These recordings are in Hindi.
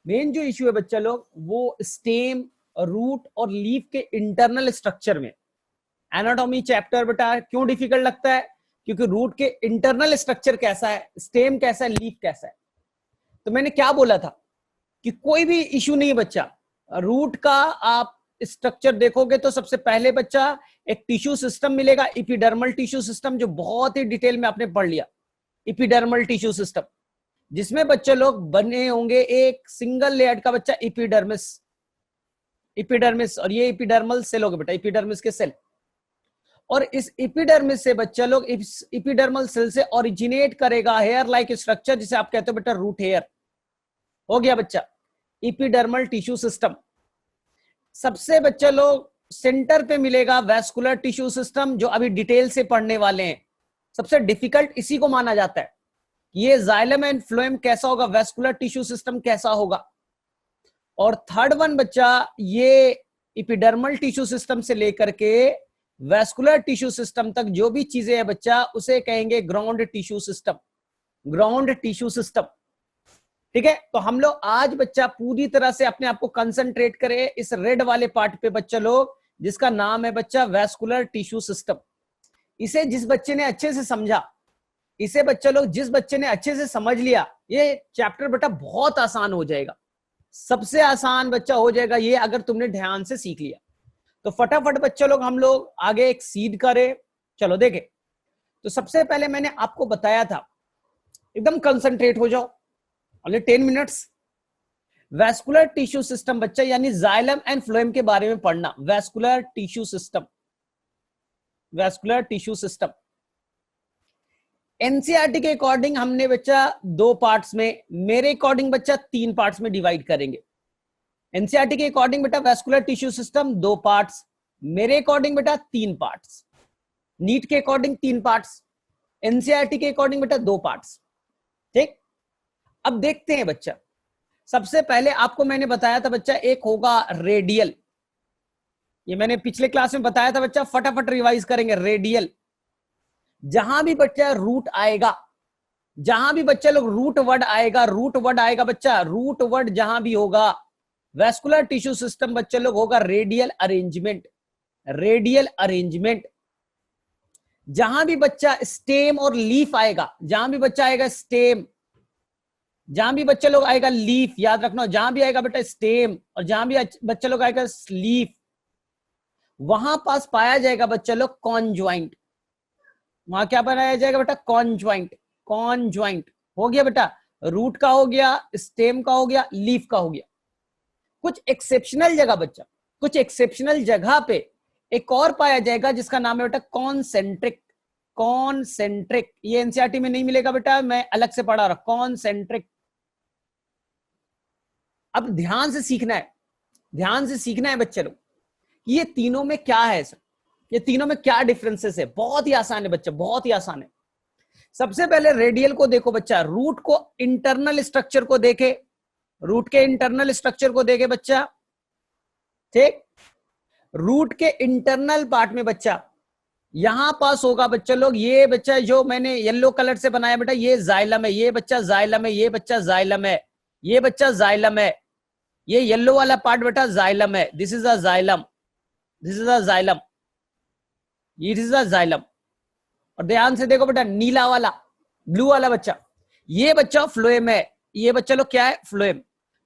मेन जो इश्यू है बच्चा लोग वो स्टेम, रूट और लीफ के इंटरनल स्ट्रक्चर में। एनाटॉमी चैप्टर बेटा क्यों डिफिकल्ट लगता है? क्योंकि रूट के इंटरनल स्ट्रक्चर कैसा है, स्टेम कैसा है, लीफ कैसा है। तो मैंने क्या बोला था कि कोई भी इश्यू नहीं है बच्चा, रूट का आप स्ट्रक्चर देखोगे तो सबसे पहले बच्चा एक टिश्यू सिस्टम मिलेगा, एपिडर्मल टिश्यू सिस्टम, जो बहुत ही डिटेल में आपने पढ़ लिया। एपिडर्मल टिश्यू सिस्टम जिसमें बच्चे लोग बने होंगे एक सिंगल लेयर का बच्चा एपिडर्मिस, एपिडर्मिस, और ये एपिडर्मल सेल होगा बेटा, एपिडर्मिस के सेल। और इस एपिडर्मिस से बच्चा लोग इस एपिडर्मल सेल से ओरिजिनेट करेगा हेयर लाइक स्ट्रक्चर, जिसे आप कहते हो बेटा रूट हेयर। हो गया बच्चा एपिडर्मल टिश्यू सिस्टम। सबसे बच्चा लोग सेंटर पे मिलेगा वैस्कुलर टिश्यू सिस्टम, जो अभी डिटेल से पढ़ने वाले हैं। सबसे डिफिकल्ट इसी को माना जाता है, ये जाइलम एंड फ्लोएम कैसा होगा, वैस्कुलर टिश्यू सिस्टम कैसा होगा। और थर्ड वन बच्चा ये एपिडर्मल टिश्यू सिस्टम से लेकर के वैस्कुलर टिश्यू सिस्टम तक जो भी चीजें है बच्चा उसे कहेंगे ground tissue system, ground tissue system. ठीक है, तो हम लोग आज बच्चा पूरी तरह से अपने आप को कंसंट्रेट करें इस रेड वाले पार्ट पे बच्चा लोग, जिसका नाम है बच्चा वैस्कुलर टिश्यू सिस्टम। इसे जिस बच्चे ने अच्छे से समझा, इसे बच्चा लोग जिस बच्चे ने अच्छे से समझ लिया, ये चैप्टर बेटा बहुत आसान हो जाएगा। सबसे आसान बच्चा हो जाएगा ये अगर तुमने ध्यान से सीख लिया। तो फटाफट बच्चा लोग हम लोग आगे एक सीड करें। चलो देखें, तो सबसे पहले मैंने आपको बताया था, एकदम कंसंट्रेट हो जाओ, only 10 minutes. Vascular tissue system बच्चा यानी जाइलम एंड फ्लोएम के बारे में पढ़ना। Vascular tissue system, vascular tissue system NCERT के अकॉर्डिंग हमने बच्चा 2 पार्ट्स में, मेरे अकॉर्डिंग बच्चा 3 पार्ट्स में डिवाइड करेंगे। एनसीईआरटी के अकॉर्डिंग बेटा वैस्कुलर टिश्यू सिस्टम 2 पार्ट्स, मेरे अकॉर्डिंग बेटा 3 पार्ट्स, नीट के अकॉर्डिंग 3 पार्ट्स, एनसीईआरटी के अकॉर्डिंग बेटा 2 पार्ट्स। ठीक, अब देखते हैं बच्चा। सबसे पहले आपको मैंने बताया था बच्चा एक होगा रेडियल, ये मैंने पिछले क्लास में बताया था बच्चा, फटाफट रिवाइज करेंगे। रेडियल, जहां भी बच्चा रूट आएगा, जहां भी बच्चा लोग रूट वर्ड आएगा, रूट वर्ड आएगा बच्चा, रूट वर्ड जहां भी होगा वैस्कुलर टिश्यू सिस्टम बच्चे लोग होगा रेडियल अरेंजमेंट, रेडियल अरेंजमेंट। जहां भी बच्चा स्टेम और लीफ आएगा, जहां भी बच्चा आएगा स्टेम, जहां भी बच्चा लोग आएगा लीफ, याद रखना, जहां भी आएगा बेटा स्टेम और जहां भी बच्चा लोग आएगा लीफ, वहां पास पाया जाएगा बच्चा लोग कॉन्ज्वाइंट। वहां क्या बनाया जाएगा बेटा, कॉन्ज्वाइंट, कॉन्ज्वाइंट। हो गया बेटा, रूट का हो गया, स्टेम का हो गया, लीफ का हो गया। कुछ एक्सेप्शनल जगह बच्चा, कुछ एक्सेप्शनल जगह पे एक और पाया जाएगा जिसका नाम है बेटा कॉन्सेंट्रिक, कॉन्सेंट्रिक। ये एनसीईआरटी में नहीं मिलेगा बेटा, मैं अलग से पढ़ा रहा, कॉन्सेंट्रिक। अब ध्यान से सीखना है, ध्यान से सीखना है बच्चे लोग, ये तीनों में क्या है सर, ये तीनों में क्या डिफरेंसेस है। बहुत ही आसान है बच्चा, बहुत ही आसान है। सबसे पहले रेडियल को देखो बच्चा, रूट को इंटरनल स्ट्रक्चर को देखे, रूट के इंटरनल स्ट्रक्चर को देखे बच्चा। ठीक, रूट के इंटरनल पार्ट में बच्चा यहां पास होगा बच्चा लोग, ये बच्चा जो मैंने येलो कलर से बनाया बेटा, ये जाइलम है, ये बच्चा जाइलम है, ये बच्चा जाइलम है, ये बच्चा जाइलम है, ये येलो वाला पार्ट बेटा जाइलम है। This is a xylem, this is a xylem, it is a xylem. और ध्यान से देखो बेटा नीला वाला, ब्लू वाला बच्चा, ये बच्चा फ्लोएम है, ये बच्चा लोग क्या है, फ्लोएम।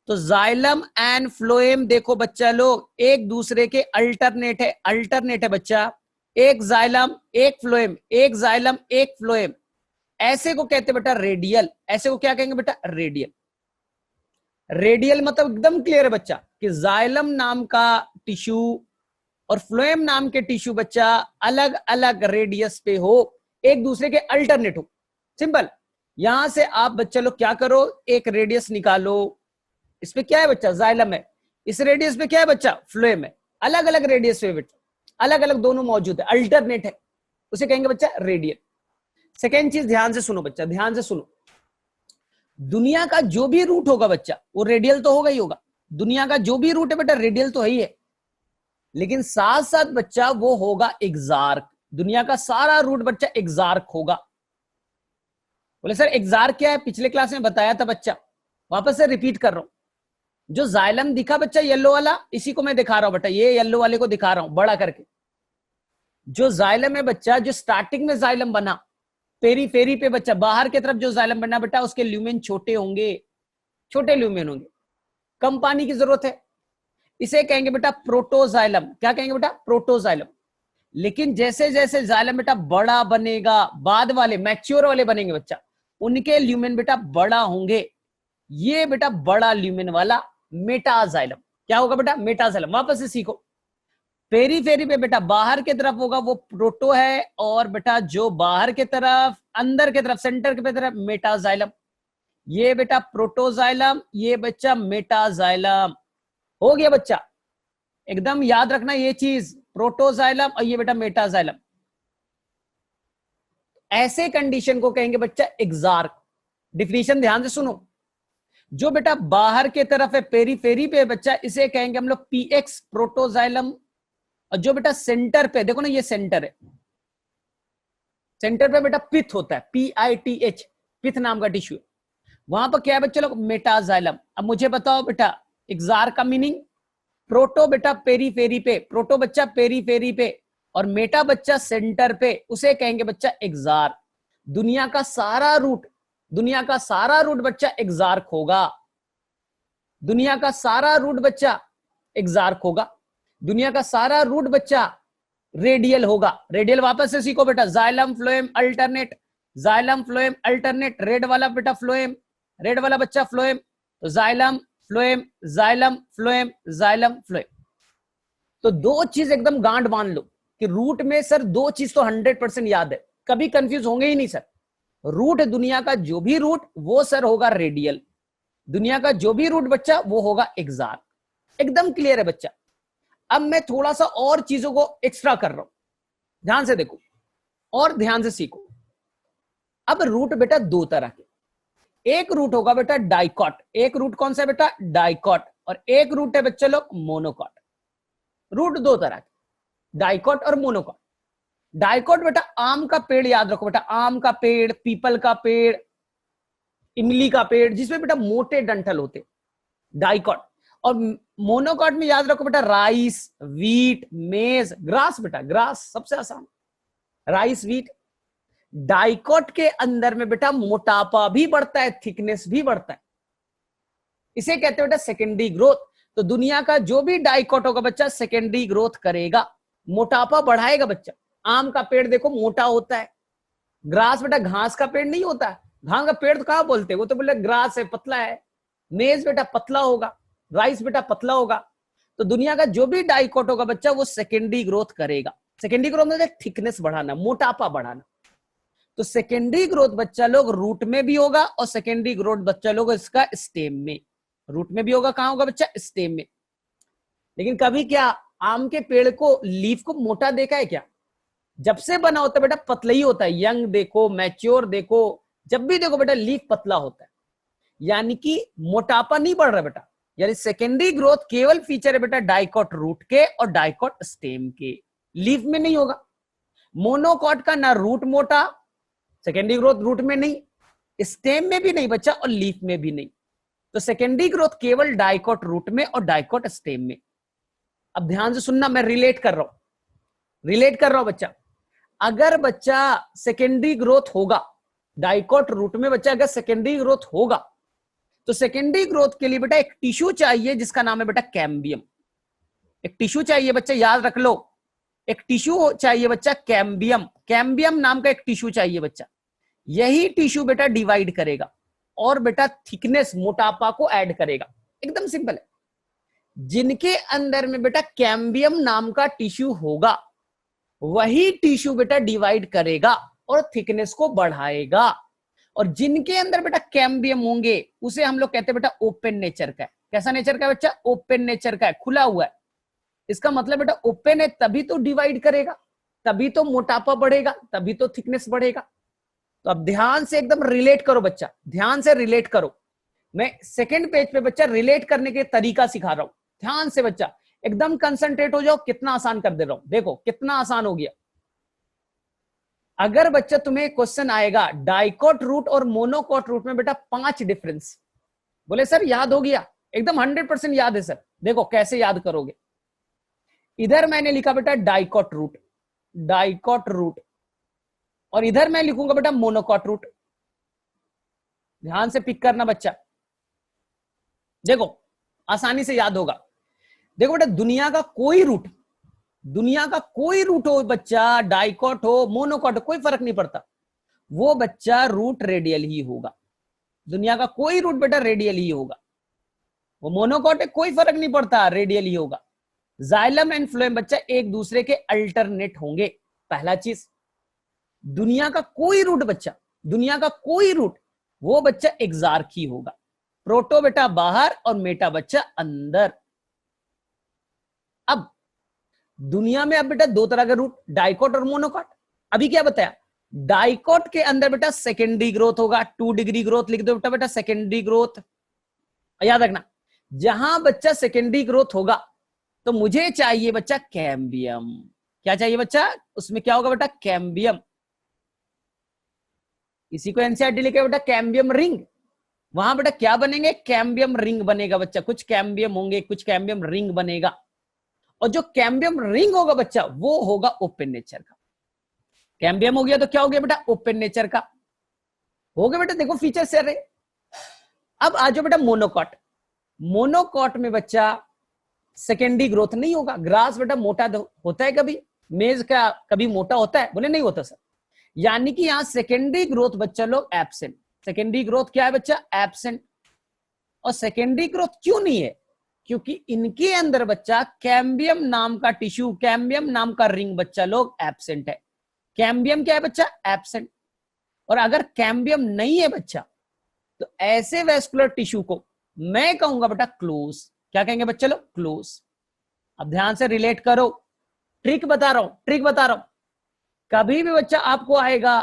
तो जाइलम एंड फ्लोएम देखो बच्चा लोग एक दूसरे के अल्टरनेट है, अल्टरनेट है बच्चा। एक जाइलम एक फ्लोएम, एक जाइलम एक फ्लोएम, ऐसे को कहते बेटा रेडियल। ऐसे को क्या कहेंगे बेटा, रेडियल। रेडियल मतलब एकदम क्लियर है बच्चा कि जाइलम नाम का टिश्यू और फ्लोएम नाम के टिश्यू बच्चा अलग अलग रेडियस पे हो, एक दूसरे के अल्टरनेट हो। सिंपल। यहां से आप बच्चा लोग क्या करो, एक रेडियस निकालो, इस पे क्या है बच्चा, जाइलम है, इस रेडियस पे क्या है बच्चा, फ्लोएम है। अलग अलग रेडियस पे बच्चा, अलग अलग दोनों मौजूद है, अल्टरनेट है, उसे कहेंगे बच्चा रेडियल। सेकेंड चीज ध्यान से सुनो बच्चा, ध्यान से सुनो, दुनिया का जो भी रूट होगा बच्चा वो रेडियल तो होगा ही होगा। दुनिया का जो भी रूट है बेटा रेडियल तो है ही है, लेकिन साथ साथ बच्चा वो होगा एक्सार्क। दुनिया का सारा रूट बच्चा एक्सार्क होगा। बोले सर एक्सार्क क्या है, पिछले क्लास में बताया था बच्चा, वापस से रिपीट कर रहा हूं। जो जाइलम दिखा बच्चा येलो वाला, इसी को मैं दिखा रहा हूं बेटा, ये येलो वाले को दिखा रहा हूं बड़ा करके। जो जाइलम है बच्चा, जो स्टार्टिंग में जाइलम बना पेरी फेरी पे बच्चा, बाहर की तरफ जो जाइलम बना बेटा, उसके ल्यूमेन छोटे होंगे, छोटे ल्यूमेन होंगे, कम पानी की जरूरत है, इसे कहेंगे बेटा प्रोटोजाइलम। क्या कहेंगे बेटा? प्रोटोजाइलम। लेकिन जैसे जैसे जाइलम बेटा बड़ा बनेगा, बाद वाले मैच्योर वाले बनेंगे बच्चा, उनके ल्यूमेन बेटा बड़ा होंगे, ये बेटा बड़ा ल्यूमेन वाला मेटाजाइलम। क्या होगा बेटा? मेटाजाइलम। वापस से सीखो, पेरी फेरी पे बेटा बाहर की तरफ होगा वो प्रोटो है, और बेटा जो बाहर की तरफ, अंदर की तरफ, सेंटर की तरफ मेटाजाइलम। ये बेटा प्रोटोजाइलम, ये बच्चा मेटाजाइलम। हो गया बच्चा, एकदम याद रखना ये चीज, प्रोटोजाइलम और ये बेटा मेटाजाइलम। ऐसे कंडीशन को कहेंगे बच्चा एक्सार्क। डिफिनीशन ध्यान से सुनो, जो बेटा बाहर की तरफ है पेरीफेरी पे बच्चा, इसे कहेंगे हम लोग पीएक्स प्रोटोजाइलम। और जो बेटा सेंटर पे, देखो ना ये सेंटर है, सेंटर पे बेटा पिथ होता है, PITH, पिथ नाम का टिश्यू, वहां पर क्या है बच्चा लोग? मेटाजाइलम। अब मुझे बताओ बेटा एक्सार्क का मीनिंग, प्रोटो बेटा पेरीफेरी पे, प्रोटो बच्चा पेरीफेरी पे, और मेटा बच्चा सेंटर पे, उसे कहेंगे बच्चा एक्सार्क। दुनिया का सारा रूट, दुनिया का सारा रूट बच्चा एक्सार्क होगा, दुनिया का सारा रूट बच्चा एक्सार्क होगा, दुनिया का सारा रूट बच्चा रेडियल होगा। रेडियल वापस से सीखो बेटा, xylem phloem alternate, xylem phloem alternate, red वाला बेटा फ्लोएम, रेड वाला बच्चा फ्लोएम, तो xylem phloem, xylem phloem, xylem phloem. तो दो चीज एकदम गांठ बांध लो कि रूट में सर दो चीज तो 100% याद है, कभी कंफ्यूज होंगे ही नहीं सर। रूट, दुनिया का जो भी रूट वो सर होगा रेडियल, दुनिया का जो भी रूट बच्चा वो होगा एक्सार्क। एकदम क्लियर है बच्चा। अब मैं थोड़ा सा और चीजों को एक्स्ट्रा कर रहा हूं, ध्यान से देखो और ध्यान से सीखो। अब रूट बेटा दो तरह के, एक रूट होगा बेटा डाइकॉट, एक रूट कौन सा है बेटा? डाइकॉट, और एक रूट है बच्चे लोग मोनोकॉट। रूट दो तरह के, डाइकॉट और मोनोकॉट। डाइकॉट बेटा आम का पेड़, याद रखो बेटा, आम का पेड़, पीपल का पेड़, इमली का पेड़, जिसमें बेटा मोटे डंठल होते, डाइकॉट। और मोनोकॉट में याद रखो बेटा राइस, वीट, मेज, ग्रास बेटा, ग्रास सबसे आसान, राइस, वीट। डाइकॉट के अंदर में बेटा मोटापा भी बढ़ता है, थिकनेस भी बढ़ता है, इसे कहते हैं बेटा सेकेंडरी ग्रोथ। तो दुनिया का जो भी डाइकॉट होगा बच्चा सेकेंडरी ग्रोथ करेगा, मोटापा बढ़ाएगा बच्चा। आम का पेड़ देखो मोटा होता है, ग्रास बेटा घास का पेड़ नहीं होता है, घास का पेड़ तो कहां बोलते हैं, वो तो बोले ग्रास है, पतला है। मेज बेटा पतला होगा, राइस बेटा पतला होगा। तो दुनिया का जो भी डाइकॉट होगा बच्चा वो सेकेंडरी ग्रोथ करेगा। सेकेंडरी ग्रोथ मतलब थिकनेस बढ़ाना, मोटापा बढ़ाना। तो सेकेंडरी ग्रोथ बच्चा लोग रूट में भी होगा, और सेकेंडरी ग्रोथ बच्चा लोग इसका स्टेम में, रूट में भी होगा, कहां होगा बच्चा? स्टेम में। लेकिन कभी क्या आम के पेड़ को, लीफ को मोटा देखा है क्या? जब से बना होता है बेटा पतला ही होता है, यंग देखो, मैच्योर देखो, जब भी देखो बेटा लीफ पतला होता है, यानी कि मोटापा नहीं बढ़ रहा बेटा। यानी सेकेंडरी ग्रोथ केवल फीचर है बेटा डाइकॉट रूट के और डाइकॉट स्टेम के, लीफ में नहीं होगा। मोनोकॉट का ना रूट मोटा, सेकेंडरी ग्रोथ रूट में नहीं, स्टेम में भी नहीं बच्चा, और लीफ में भी नहीं। तो सेकेंडरी ग्रोथ केवल डाइकॉट रूट में और डाइकॉट स्टेम में। अब ध्यान से सुनना, मैं रिलेट कर रहा हूं बच्चा। अगर बच्चा सेकेंडरी ग्रोथ होगा डाइकॉट रूट में, बच्चा अगर सेकेंडरी ग्रोथ होगा तो सेकेंडरी ग्रोथ के लिए बेटा एक टिश्यू चाहिए जिसका नाम है बेटा कैम्बियम। एक टिश्यू चाहिए बच्चा, याद रख लो, एक टिश्यू चाहिए बच्चा कैम्बियम, कैम्बियम नाम का एक टिश्यू चाहिए बच्चा। यही टिश्यू बेटा डिवाइड करेगा और बेटा थिकनेस, मोटापा को ऐड करेगा। एकदम सिंपल है। जिनके अंदर में बेटा कैम्बियम नाम का टिश्यू होगा वही टिश्यू बेटा डिवाइड करेगा और थिकनेस को बढ़ाएगा। और जिनके अंदर बेटा कैम्बियम होंगे उसे हम लोग कहते हैं बेटा ओपन नेचर का है। कैसा नेचर का है बच्चा? ओपन नेचर का है, खुला हुआ है। इसका मतलब बेटा ओपन है तभी तो डिवाइड करेगा, तभी तो मोटापा बढ़ेगा, तभी तो थिकनेस बढ़ेगा। तो अब ध्यान से एकदम रिलेट करो बच्चा, ध्यान से रिलेट करो। मैं सेकंड पेज पे बच्चा रिलेट करने के तरीका सिखा रहा हूं, ध्यान से बच्चा एकदम कंसंट्रेट हो जाओ। कितना आसान कर दे रहा हूं, देखो कितना आसान हो गया। अगर बच्चा तुम्हें क्वेश्चन आएगा डाइकॉट रूट और मोनोकॉट रूट में बेटा 5 डिफरेंस, बोले सर याद हो गया, एकदम 100% याद है सर। देखो कैसे याद करोगे, इधर मैंने लिखा बेटा डाइकॉट रूट, डाइकॉट रूट, और इधर मैं लिखूंगा बेटा मोनोकॉट रूट। ध्यान से पिक करना बच्चा, देखो आसानी से याद होगा। देखो बेटा दुनिया का कोई रूट, दुनिया का कोई रूट हो बच्चा, डाइकॉट हो मोनोकॉट हो, कोई फर्क नहीं पड़ता, वो बच्चा रूट रेडियल ही होगा। दुनिया का कोई रूट बेटा रेडियल ही होगा, वो मोनोकॉट है कोई फर्क नहीं पड़ता, रेडियल ही होगा। जाइलम एंड फ्लोएम बच्चा एक दूसरे के अल्टरनेट होंगे, पहला चीज। दुनिया का कोई रूट बच्चा, दुनिया का कोई रूट, वो बच्चा एक्सार्क ही होगा। प्रोटो बेटा बाहर और मेटा बच्चा अंदर। अब दुनिया में अब बेटा दो तरह के रूट, डाइकॉट और मोनोकॉट। अभी क्या बताया, डाइकॉट के अंदर बेटा सेकेंडरी ग्रोथ होगा, 2 डिग्री ग्रोथ लिख दो बेटा सेकेंडरी ग्रोथ। याद रखना जहां बच्चा सेकेंडरी ग्रोथ होगा तो मुझे चाहिए बच्चा कैम्बियम। क्या चाहिए बच्चा, उसमें क्या होगा बेटा कैम्बियम। इसी को एनसीईआरटी लिखे बेटा कैम्बियम रिंग। वहां बेटा क्या बनेंगे, कैम्बियम रिंग बनेगा बच्चा, कुछ कैम्बियम होंगे, कुछ कैम्बियम रिंग बनेगा। और जो कैम्बियम रिंग होगा बच्चा वो होगा ओपन नेचर का। कैम्बियम हो गया तो क्या हो गया बेटा ओपन नेचर का हो गया बेटा। देखो फीचर से रहे। अब आ जाओ बेटा मोनोकॉट। मोनोकॉट में बच्चा सेकेंडरी ग्रोथ नहीं होगा। ग्रास बेटा मोटा होता है कभी, मेज का कभी मोटा होता है, बोले नहीं होता सर। यानी कि यहां सेकेंडरी ग्रोथ बच्चा लोग एब्सेंट। सेकेंडरी ग्रोथ क्या है बच्चा, एब्सेंट। और सेकेंडरी ग्रोथ क्यों नहीं है, क्योंकि इनके अंदर बच्चा कैम्बियम नाम का टिश्यू, कैम्बियम नाम का रिंग बच्चा लोग एब्सेंट है। कैम्बियम क्या है बच्चा, एब्सेंट। और अगर कैम्बियम नहीं है बच्चा तो ऐसे वेस्कुलर टिश्यू को मैं कहूंगा बेटा क्लोज। क्या कहेंगे बच्चे लोग, क्लोज। अब ध्यान से रिलेट करो, ट्रिक बता रहा हूं, ट्रिक बता रहा हूं। कभी भी बच्चा आपको आएगा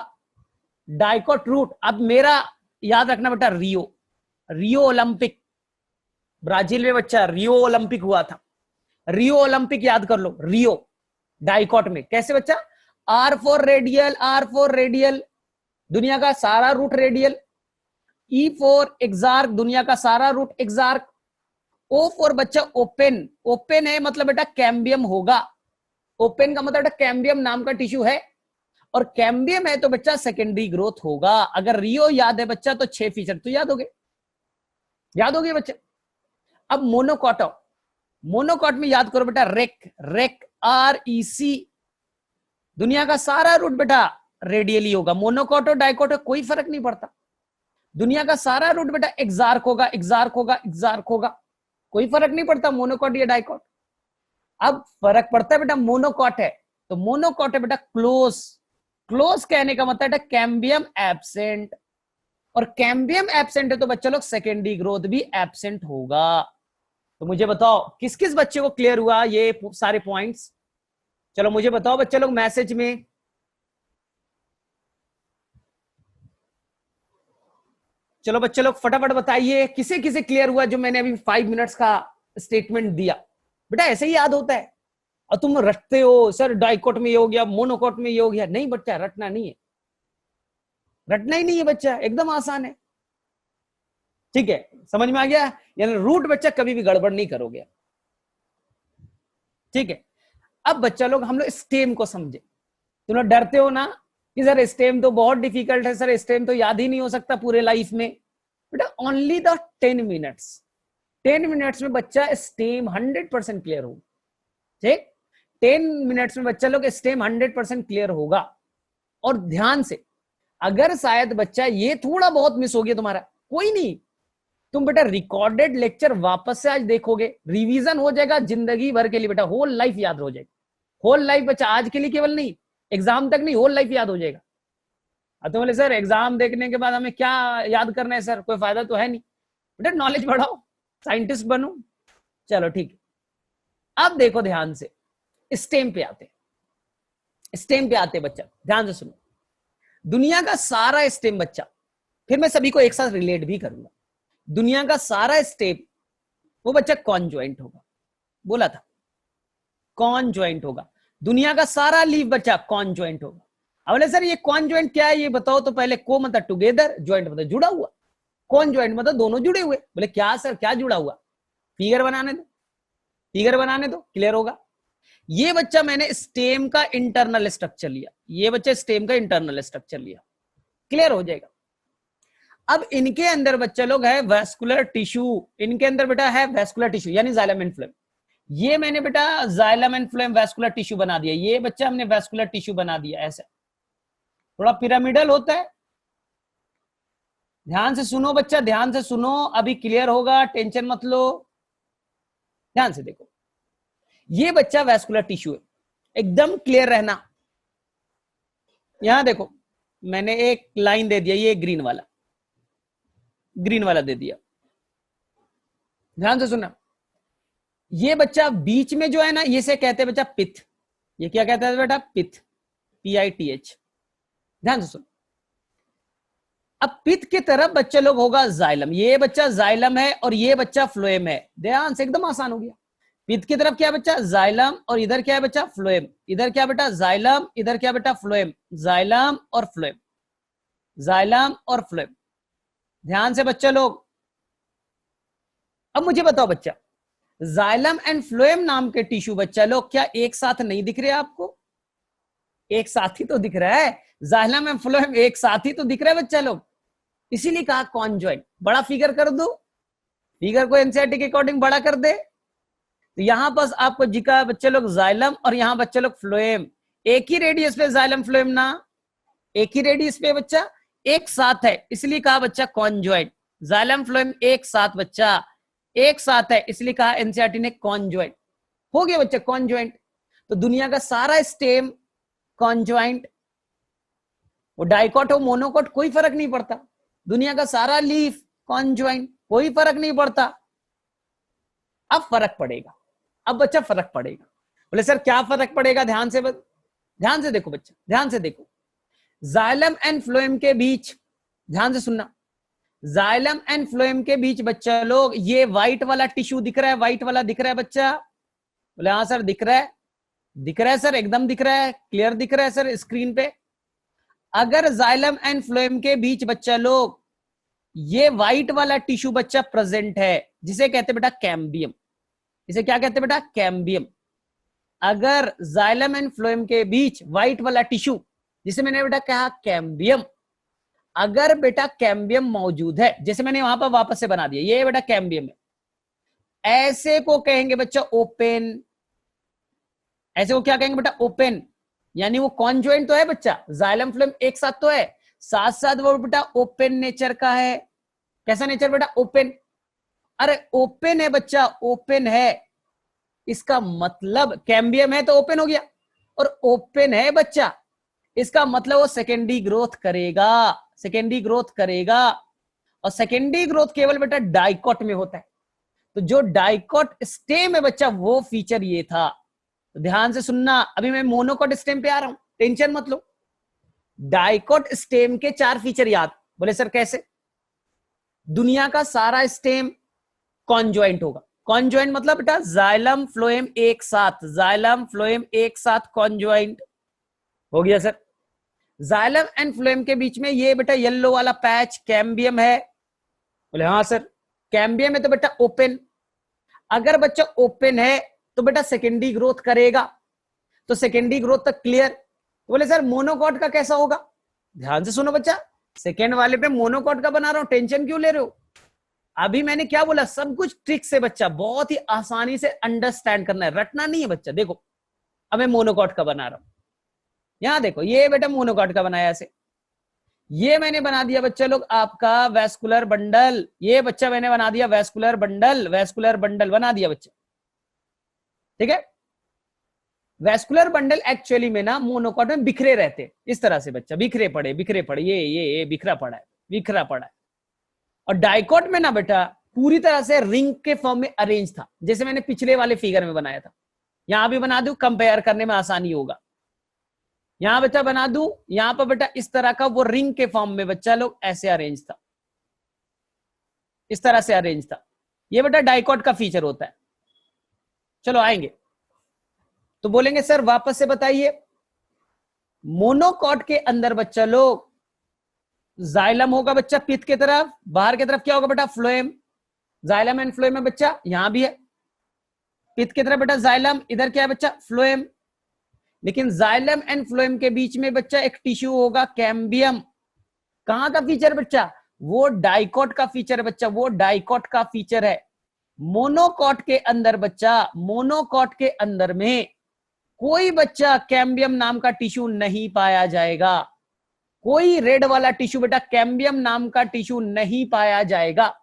डाइकॉट रूट। अब मेरा याद रखना बेटा रियो, रियो ओलंपिक, ब्राजील में बच्चा रियो ओलंपिक हुआ था। रियो ओलंपिक याद कर लो, रियो डाइकॉट में कैसे बच्चा, R4 रेडियल, R4 रेडियल, दुनिया का सारा रूट रेडियल। E4 एक्सार्क, दुनिया का सारा रूट एक्सार्क। O4 बच्चा ओपन, ओपन है मतलब बेटा कैम्बियम होगा। ओपन का मतलब बेटा कैम्बियम नाम का टिश्यू है, और कैम्बियम है तो बच्चा सेकेंडरी ग्रोथ होगा। अगर रियो याद है बच्चा तो 6 फीचर तो याद हो गए, याद हो गए बच्चे। अब मोनोकॉट, मोनोकॉट में याद करो बेटा रेक, रेक REC, दुनिया का सारा रूट बेटा रेडियली होगा। मोनोकॉट और डाइकॉट कोई फर्क नहीं पड़ता। दुनिया का सारा रूट बेटा एक्सार्क होगा, एक्सार्क होगा, एक्सार्क होगा, कोई फर्क नहीं पड़ता मोनोकॉट या डाइकॉट। अब फर्क पड़ता है बेटा मोनोकॉट है तो मोनोकॉट है बेटा क्लोज। क्लोज कहने का मतलब है कैम्बियम एब्सेंट, और कैम्बियम एब्सेंट है तो बच्चा लोग सेकेंडरी ग्रोथ भी एब्सेंट होगा। तो मुझे बताओ किस किस बच्चे को क्लियर हुआ ये सारे पॉइंट्स। चलो मुझे बताओ बच्चे लोग मैसेज में। चलो बच्चे लोग फटाफट बताइए किसे किसे क्लियर हुआ जो मैंने अभी 5 मिनट्स का स्टेटमेंट दिया। बेटा ऐसे ही याद होता है, और तुम रटते हो सर डाइकॉट में ये हो गया, मोनोकॉट में ये हो गया। नहीं बच्चा, रटना नहीं है, रटना ही नहीं है बच्चा, एकदम आसान है। ठीक है, समझ में आ गया। यानी रूट बच्चा कभी भी गड़बड़ नहीं करोगे। ठीक है, अब बच्चा लोग हम लोग स्टेम को समझे। तुम लोग डरते हो ना कि सर स्टेम तो बहुत डिफिकल्ट है, सर स्टेम तो याद ही नहीं हो सकता पूरे लाइफ में। बेटा ओनली द 10 मिनट्स, 10 मिनट्स में बच्चा स्टेम 100% क्लियर हो। ठीक, 10 मिनट्स में बच्चा लोग स्टेम 100% क्लियर होगा। और ध्यान से, अगर शायद बच्चा ये थोड़ा बहुत मिस हो गया तुम्हारा, कोई नहीं, तुम बेटा रिकॉर्डेड लेक्चर वापस से आज देखोगे, रिवीजन हो जाएगा जिंदगी भर के लिए बेटा, होल लाइफ याद हो जाएगा। होल लाइफ बच्चा, आज के लिए केवल नहीं, एग्जाम तक नहीं, होल लाइफ याद हो जाएगा। अब तुम बोले सर एग्जाम देखने के बाद हमें क्या याद करना है सर, कोई फायदा तो है नहीं। बेटा नॉलेज बढ़ाओ, साइंटिस्ट बनो। चलो ठीक है, अब देखो ध्यान से, स्टेम पे आते, स्टेम पे आते बच्चा, ध्यान से सुनो। दुनिया का सारा स्टेम बच्चा, फिर मैं सभी को एक साथ रिलेट भी करूंगा। दुनिया का सारा स्टेम वो बच्चा कॉन्जॉइंट होगा, बोला था कॉन्जॉइंट होगा। दुनिया का सारा लीफ बच्चा कॉन्जॉइंट होगा। अब बोले सर ये कॉन्जॉइंट क्या है ये बताओ तो पहले। को मतलब टुगेदर, ज्वाइंट मतलब जुड़ा हुआ। कॉन्जॉइंट मतलब दोनों जुड़े हुए। बोले क्या सर, क्या जुड़ा हुआ। फिगर बनाने दो, फिगर बनाने दो, क्लियर होगा। ये बच्चा मैंने स्टेम का इंटरनल स्ट्रक्चर लिया, ये बच्चा स्टेम का इंटरनल स्ट्रक्चर लिया, क्लियर हो जाएगा। अब इनके अंदर बच्चा लोग है वैस्कुलर टिश्यू, इनके अंदर बेटा है वैस्कुलर टिश्यू यानी जाइलम एंड फ्लोएम। ये मैंने बेटा xylem and phloem vascular tissue बना दिया, ये बच्चा हमने वैस्कुलर टिश्यू बना दिया, ऐसा थोड़ा पिरामिडल होता है। ध्यान से सुनो बच्चा, ध्यान से सुनो, अभी क्लियर होगा, टेंशन मत लो, ध्यान से देखो। ये बच्चा वैस्कुलर टिश्यू है, एकदम क्लियर रहना। यहां देखो मैंने एक लाइन दे दिया, ये ग्रीन वाला, ग्रीन वाला दे दिया, ध्यान से सुनना। ये बच्चा बीच में जो है ना, ये से कहते हैं बच्चा पिथ, ये क्या कहता है बेटा, पिथ, PITH, ध्यान से सुन। अब पिथ की तरफ बच्चे लोग होगा जाइलम, ये बच्चा जाइलम है और ये बच्चा फ्लोएम है, ध्यान से, एकदम आसान हो गया। पिथ की तरफ क्या है बच्चा, जाइलम, और इधर क्या है बच्चा, फ्लोएम। इधर क्या बेटा, जाइलम, इधर क्या बेटा, फ्लोएम, जाइलम और फ्लोएम, जाइलम और फ्लोएम, ध्यान से बच्चे लोग। अब मुझे बताओ बच्चा, जाइलम एंड फ्लोएम नाम के टिश्यू बच्चा लोग क्या एक साथ नहीं दिख रहे आपको? एक साथ ही तो दिख रहा है, जाइलम एंड फ्लोएम एक साथ ही तो दिख रहा है बच्चा लोग, इसीलिए कहा कॉन्जॉइंट। बड़ा फिगर कर दो, फिगर को एनसीईआरटी के अकॉर्डिंग बड़ा कर दे, तो यहां पर आपको जिका बच्चे लोग जाइलम और यहां बच्चे लोग फ्लोएम, एक ही रेडियस पे जाइलम फ्लोएम ना, एक ही रेडियस पे बच्चा, एक साथ है, इसलिए कहा बच्चा कॉन्जॉइंट। जाइलम फ्लोएम एक साथ बच्चा, एक साथ है, इसलिए कहा एनसीईआरटी ने कॉन्जॉइंट। हो गया बच्चा कॉन्जॉइंट। तो दुनिया का सारा स्टेम कॉन्जॉइंट, वो डाइकॉट हो मोनोकॉट कोई फर्क नहीं पड़ता, दुनिया का सारा लीफ कॉन्जॉइंट, कोई फर्क नहीं पड़ता। अब फर्क पड़ेगा, अब बच्चा फर्क पड़ेगा। बोले सर क्या फर्क पड़ेगा, ध्यान से ध्यान से देखो बच्चा, ध्यान से देखो। जाइलम एंड फ्लोएम के बीच, ध्यान से सुनना, जाइलम एंड फ्लोएम के बीच बच्चा लोग ये व्हाइट वाला टिश्यू दिख रहा है, व्हाइट वाला दिख रहा है बच्चा? बोले हाँ सर दिख रहा है, दिख रहा है सर, एकदम दिख रहा है, क्लियर दिख रहा है सर स्क्रीन पे। अगर जाइलम एंड फ्लोएम के बीच बच्चा लोग ये व्हाइट वाला टिश्यू बच्चा प्रेजेंट है, जिसे कहते हैं बेटा कैम्बियम, इसे क्या कहते हैं बेटा, कैम्बियम। अगर जाइलम एंड फ्लोएम के बीच व्हाइट वाला टिश्यू, जिसे मैंने बेटा कहा कैम्बियम, अगर बेटा कैम्बियम मौजूद है, जैसे मैंने वहां पर वापस से बना दिया, ये बेटा कैम्बियम है, ऐसे को कहेंगे बच्चा ओपन, ऐसे को क्या कहेंगे बेटा, ओपन, यानी वो कॉन्जॉइंट तो है बच्चा, जाइलम फ्लोएम एक साथ तो है, साथ साथ वो बेटा ओपन नेचर का है। कैसा नेचर बेटा, ओपन। अरे ओपन है बच्चा, ओपन है, इसका मतलब कैम्बियम है तो ओपन हो गया, और ओपन है बच्चा, इसका मतलब वो सेकेंडरी ग्रोथ करेगा, सेकेंडरी ग्रोथ करेगा, और सेकेंडरी ग्रोथ केवल बेटा डाइकॉट में होता है। तो जो डाइकॉट स्टेम है बच्चा, वो फीचर ये था। तो ध्यान से सुनना, अभी मैं मोनोकॉट स्टेम पे आ रहा हूं, टेंशन मत लो। डाइकॉट स्टेम के 4 फीचर याद। बोले सर कैसे? दुनिया का सारा स्टेम कॉन्जॉइंट होगा, कॉन्जॉइंट मतलब बेटा जाइलम फ्लोएम एक साथ, जाइलम फ्लोएम एक साथ कॉन्जॉइंट हो गया सर। जाइलम एंड फ्लोएम के बीच में ये बेटा येलो वाला पैच कैम्बियम है। बोले हाँ सर, कैम्बियम है तो बेटा ओपन, अगर बच्चा ओपन है तो बेटा सेकेंडरी ग्रोथ करेगा, तो सेकेंडरी ग्रोथ तक क्लियर। तो बोले सर मोनोकॉट का कैसा होगा? ध्यान से सुनो बच्चा, सेकेंड वाले पे मोनोकॉट का बना रहा हूं, टेंशन क्यों ले रहे हो? अभी मैंने क्या बोला, सब कुछ ट्रिक से बच्चा, बहुत ही आसानी से अंडरस्टैंड करना है, रटना नहीं है बच्चा। देखो अब मैं मोनोकॉट का बना रहा हूं, यहां देखो ये बेटा मोनोकॉट का बनाया ऐसे, ये मैंने बना दिया बच्चा लोग आपका वैस्कुलर बंडल, ये बच्चा मैंने बना दिया वैस्कुलर बंडल, वैस्कुलर बंडल बना दिया बच्चा, ठीक है। वैस्कुलर बंडल एक्चुअली में ना मोनोकॉट में बिखरे रहते, इस तरह से बच्चा, बिखरे पड़े, बिखरे पड़े, ये बिखरा पड़ा है, बिखरा पड़ा है। और डाइकॉट में ना बेटा पूरी तरह से रिंग के फॉर्म में अरेंज था, जैसे मैंने पिछले वाले फिगर में बनाया था। यहां भी बना दूं, कंपेयर करने में आसानी होगा। यहां बच्चा बना दूं, यहां पर बेटा इस तरह का वो रिंग के फॉर्म में बच्चा लोग ऐसे अरेंज था, इस तरह से अरेंज था। ये बेटा डाइकॉट का फीचर होता है। चलो आएंगे तो बोलेंगे सर वापस से बताइए, मोनोकॉट के अंदर बच्चा लोग जाइलम होगा बच्चा पिथ की तरफ, बाहर की तरफ क्या होगा बेटा फ्लोएम, जाइलम एंड फ्लोएम है बच्चा, यहां भी है। पित्त की तरह बेटा जाइलम, इधर क्या है बच्चा फ्लोएम। लेकिन जाइलम एंड फ्लोएम के बीच में बच्चा एक टिश्यू होगा कैम्बियम। कहां का फीचर बच्चा? वो डाइकॉट का फीचर है बच्चा, वो डाइकॉट का फीचर है। मोनोकॉट के अंदर बच्चा, मोनोकॉट के अंदर में कोई बच्चा कैम्बियम नाम का टिश्यू नहीं पाया जाएगा। कोई रेड वाला टिश्यू बेटा कैम्बियम नाम का टिश्यू नहीं पाया जाएगा।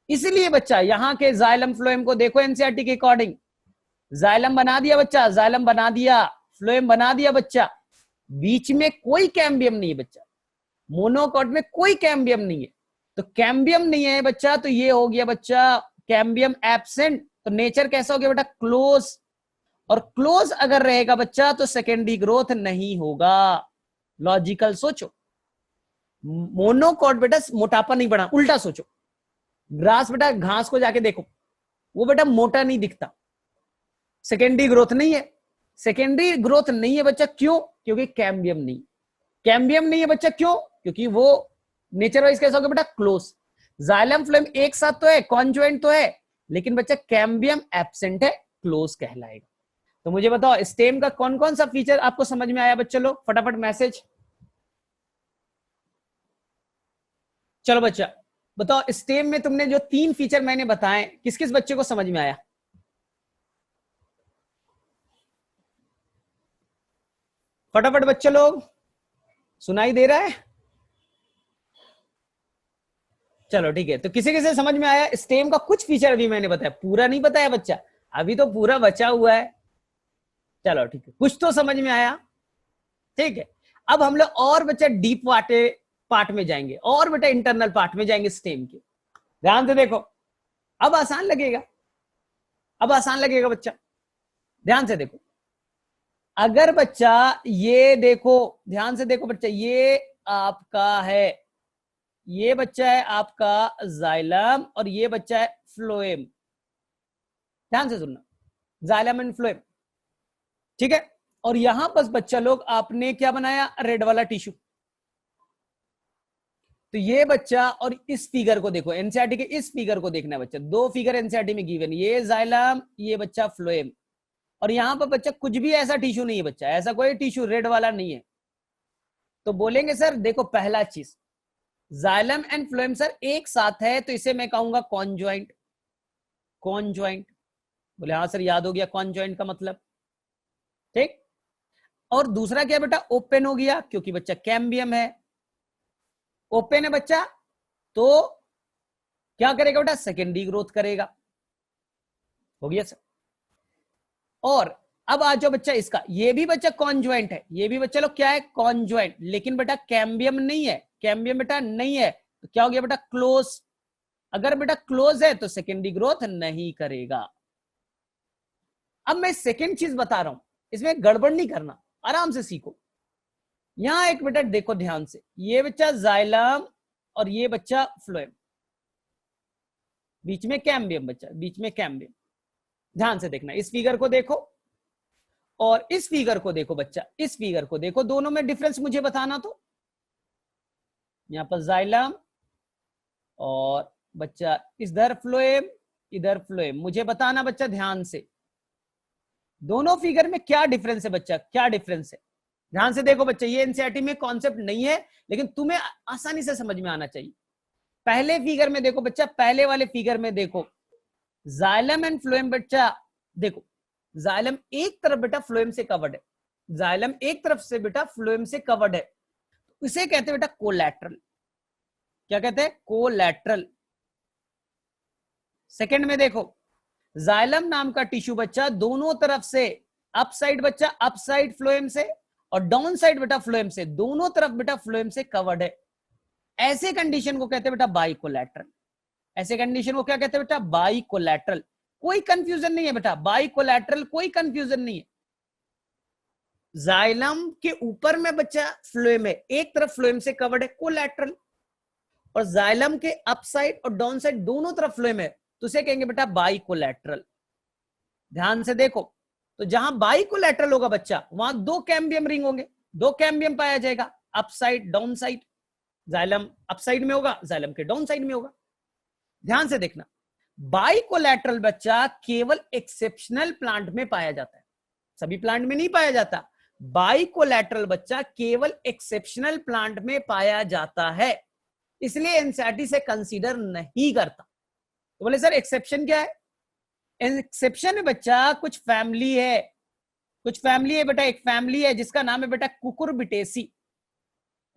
इसलिए बच्चा यहां के जाइलम फ्लोएम को देखो एनसीईआरटी के अकॉर्डिंग, जाइलम बना दिया बच्चा, जाइलम बना दिया, फ्लोएम बना दिया बच्चा, बीच में कोई कैम्बियम नहीं है बच्चा, मोनोकॉट में कोई कैम्बियम नहीं है। तो कैम्बियम नहीं है बच्चा, तो ये हो गया बच्चा कैम्बियम एब्सेंट। तो नेचर कैसा हो गया बेटा? क्लोज। और क्लोज अगर रहेगा बच्चा तो सेकेंडरी ग्रोथ नहीं होगा। लॉजिकल सोचो, मोनोकॉट बेटा मोटापा नहीं बढ़ा, उल्टा सोचो। ग्रास बेटा घास को जाके देखो, वो बेटा मोटा नहीं दिखता, सेकेंडरी ग्रोथ नहीं है। सेकेंडरी ग्रोथ नहीं है बच्चा, क्यों? क्योंकि कैम्बियम नहीं। कैम्बियम नहीं है बच्चा, क्यों? क्योंकि वो नेचर वाइज कैसा होगा बेटा? क्लोज। जाइलम फ्लोएम एक साथ तो है, कॉन्जुएंट तो है, लेकिन बच्चा कैम्बियम एब्सेंट है, क्लोज कहलाएगा। तो मुझे बताओ स्टेम का कौन कौन सा फीचर आपको समझ में आया बच्चे लोग? फटाफट मैसेज। चलो बच्चा बताओ, स्टेम में तुमने जो 3 फीचर मैंने बताए, किस किस बच्चे को समझ में आया? फटाफट बच्चे लोग, सुनाई दे रहा है? चलो ठीक है, तो किसी किसी समझ में आया? स्टेम का कुछ फीचर अभी मैंने बताया, पूरा नहीं बताया बच्चा, अभी तो पूरा बचा हुआ है। चलो ठीक है, कुछ तो समझ में आया। ठीक है, अब हम लोग और बच्चा डीप वाटे पार्ट में जाएंगे, और बेटा इंटरनल पार्ट में जाएंगे स्टेम के। ध्यान से देखो, अब आसान लगेगा, अब आसान लगेगा बच्चा। ध्यान से देखो, अगर बच्चा ये देखो, ध्यान से देखो बच्चा, ये आपका है, ये बच्चा है आपका जाइलम, और ये बच्चा है फ्लोएम। ध्यान से सुनना, जाइलम एंड फ्लोएम, ठीक है। और यहां पर बच्चा लोग आपने क्या बनाया? रेड वाला टिश्यू। तो ये बच्चा, और इस फिगर को देखो, एनसीईआरटी के इस फिगर को देखना है बच्चा, 2 फिगर एनसीईआरटी में गिवन, ये जाइलम, ये बच्चा फ्लोएम। और यहां पर बच्चा कुछ भी ऐसा टिश्यू नहीं है बच्चा, ऐसा कोई टिश्यू रेड वाला नहीं है। तो बोलेंगे सर देखो, पहला चीज जाइलम एंड फ्लोएम सर एक साथ है, तो इसे मैं कहूंगा कॉन्जॉइंट। कॉन्जॉइंट, बोले हाँ सर याद हो गया कॉन्जॉइंट का मतलब, ठीक। और दूसरा क्या बेटा? ओपन हो गया, क्योंकि बच्चा कैम्बियम है, ओपन है बच्चा, तो क्या करेगा बेटा? सेकेंडरी ग्रोथ करेगा। हो गया सर। और अब आ जाओ बच्चा इसका, ये भी बच्चा कॉन्जुएंट है, ये भी बच्चा लोग क्या है? कॉन्जुएंट, लेकिन बेटा कैम्बियम नहीं है, कैम्बियम बेटा नहीं है, तो क्या हो गया बेटा? क्लोज। अगर बेटा क्लोज है तो सेकेंडरी ग्रोथ नहीं करेगा। अब मैं सेकेंड चीज बता रहा हूं, इसमें गड़बड़ नहीं करना, आराम से सीखो। यहां एक बेटा देखो ध्यान से, ये बच्चा जाइलम और ये बच्चा फ्लोएम, बीच में कैम्बियम बच्चा, बीच में कैम्बियम। ध्यान से देखना, इस फिगर को देखो और इस फिगर को देखो बच्चा, इस फिगर को देखो, दोनों में डिफरेंस मुझे बताना। तो यहां पर जाइलम और बच्चा इधर फ्लोएम, इधर फ्लोएम, मुझे बताना बच्चा ध्यान से, दोनों फिगर में क्या डिफरेंस है बच्चा, क्या डिफरेंस है? ध्यान से देखो बच्चा, ये एनसीईआरटी में कॉन्सेप्ट नहीं है, लेकिन तुम्हें आसानी से समझ में आना चाहिए। पहले फिगर में देखो बच्चा, पहले वाले फिगर में देखो, जाइलम एंड फ्लोएम बच्चा देखो, जाइलम एक तरफ बेटा फ्लोएम से कवर्ड है, जाइलम एक तरफ से बेटा फ्लोएम से कवर्ड है, इसे कहते हैं बेटा कोलैटरल। क्या कहते हैं? कोलैटरल। सेकंड में देखो, जाइलम नाम का टिश्यू बच्चा दोनों तरफ से, अप साइड बच्चा अप साइड फ्लोएम से, और डाउन साइड बेटा फ्लोएम से, दोनों तरफ बेटा फ्लोएम से कवर्ड है। ऐसे कंडीशन को कहते हैं बेटा बाइकोलैटरल। ऐसे कंडीशन को क्या कहते हैं बेटा? बाइकोलैटरल। कोई कंफ्यूजन नहीं है बेटा, बाइकोलैटरल कोई कंफ्यूजन नहीं है। जाइलम के ऊपर में बच्चा फ्लोएम है, एक तरफ फ्लोएम से कवर्ड है, कोलैटरल। और जाइलम के अप साइड और डाउन साइड दोनों तरफ फ्लोएम है, तो उसे कहेंगे बेटा बाइकोलैटरल। ध्यान से देखो, तो जहां बाइकोलैटरल होगा बच्चा, वहां 2 कैम्बियम रिंग होंगे, 2 कैम्बियम पाया जाएगा, up side down side. Xylem up side में होगा, जाइलम के डाउन साइड में होगा। ध्यान से देखना, बाइकोलैटरल बच्चा केवल एक्सेप्शनल प्लांट में पाया जाता है, सभी प्लांट में नहीं पाया जाता। बाइकोलैटरल बच्चा केवल एक्सेप्शनल प्लांट में पाया जाता है, इसलिए एनसीईआरटी से कंसीडर नहीं करता। तो बोले सर एक्सेप्शन क्या है? एक्सेप्शन है बच्चा कुछ फैमिली है, कुछ फैमिली है बेटा। एक फैमिली है जिसका नाम है बेटा कुकुरबिटेसी।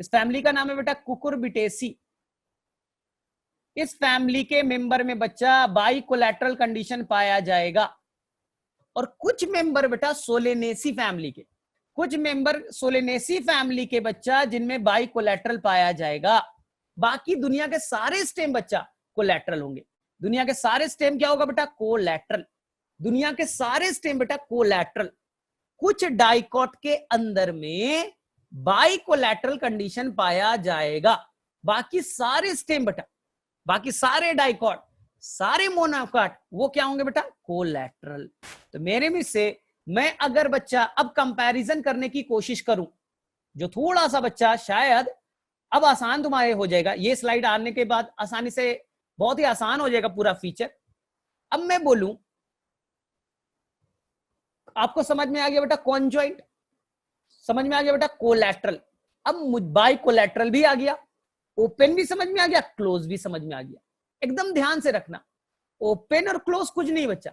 इस फैमिली का नाम है बेटा कुकुरबिटेसी। इस फैमिली के मेंबर में बच्चा बाइकोलैटरल कंडीशन पाया जाएगा। और कुछ मेंबर बेटा सोलेनेसी फैमिली के, कुछ मेंबर सोलेनेसी फैमिली के बच्चा जिनमें बाइकोलैटरल पाया जाएगा। बाकी दुनिया के सारे स्टेम बच्चा कोलैटरल होंगे। दुनिया के सारे स्टेम क्या होगा बेटा? कोलैटरल। दुनिया के सारे स्टेम बेटा कोलैटरल। कुछ डाइकॉट के अंदर में बाइकोलैटरल कंडीशन पाया जाएगा। बाकी सारे स्टेम बेटा, बाकी सारे डाइकॉट, सारे मोनोकॉट वो क्या होंगे बेटा? कोलैटरल। तो मेरे में से मैं अगर बच्चा अब कंपैरिजन करने की कोशिश करूं, जो थोड़ा सा बच्चा शायद अब आसान तुम्हारे हो जाएगा, ये स्लाइड आने के बाद आसानी से बहुत ही आसान हो जाएगा पूरा फीचर। अब मैं बोलूं, आपको समझ में आ गया बेटा कॉन्जॉइंट, समझ में आ गया बेटा कोलैटरल। अब बाइकोलैटरल भी आ गया, ओपन भी समझ में आ गया, क्लोज भी समझ में आ गया। एकदम ध्यान से रखना, ओपन और क्लोज कुछ नहीं बच्चा।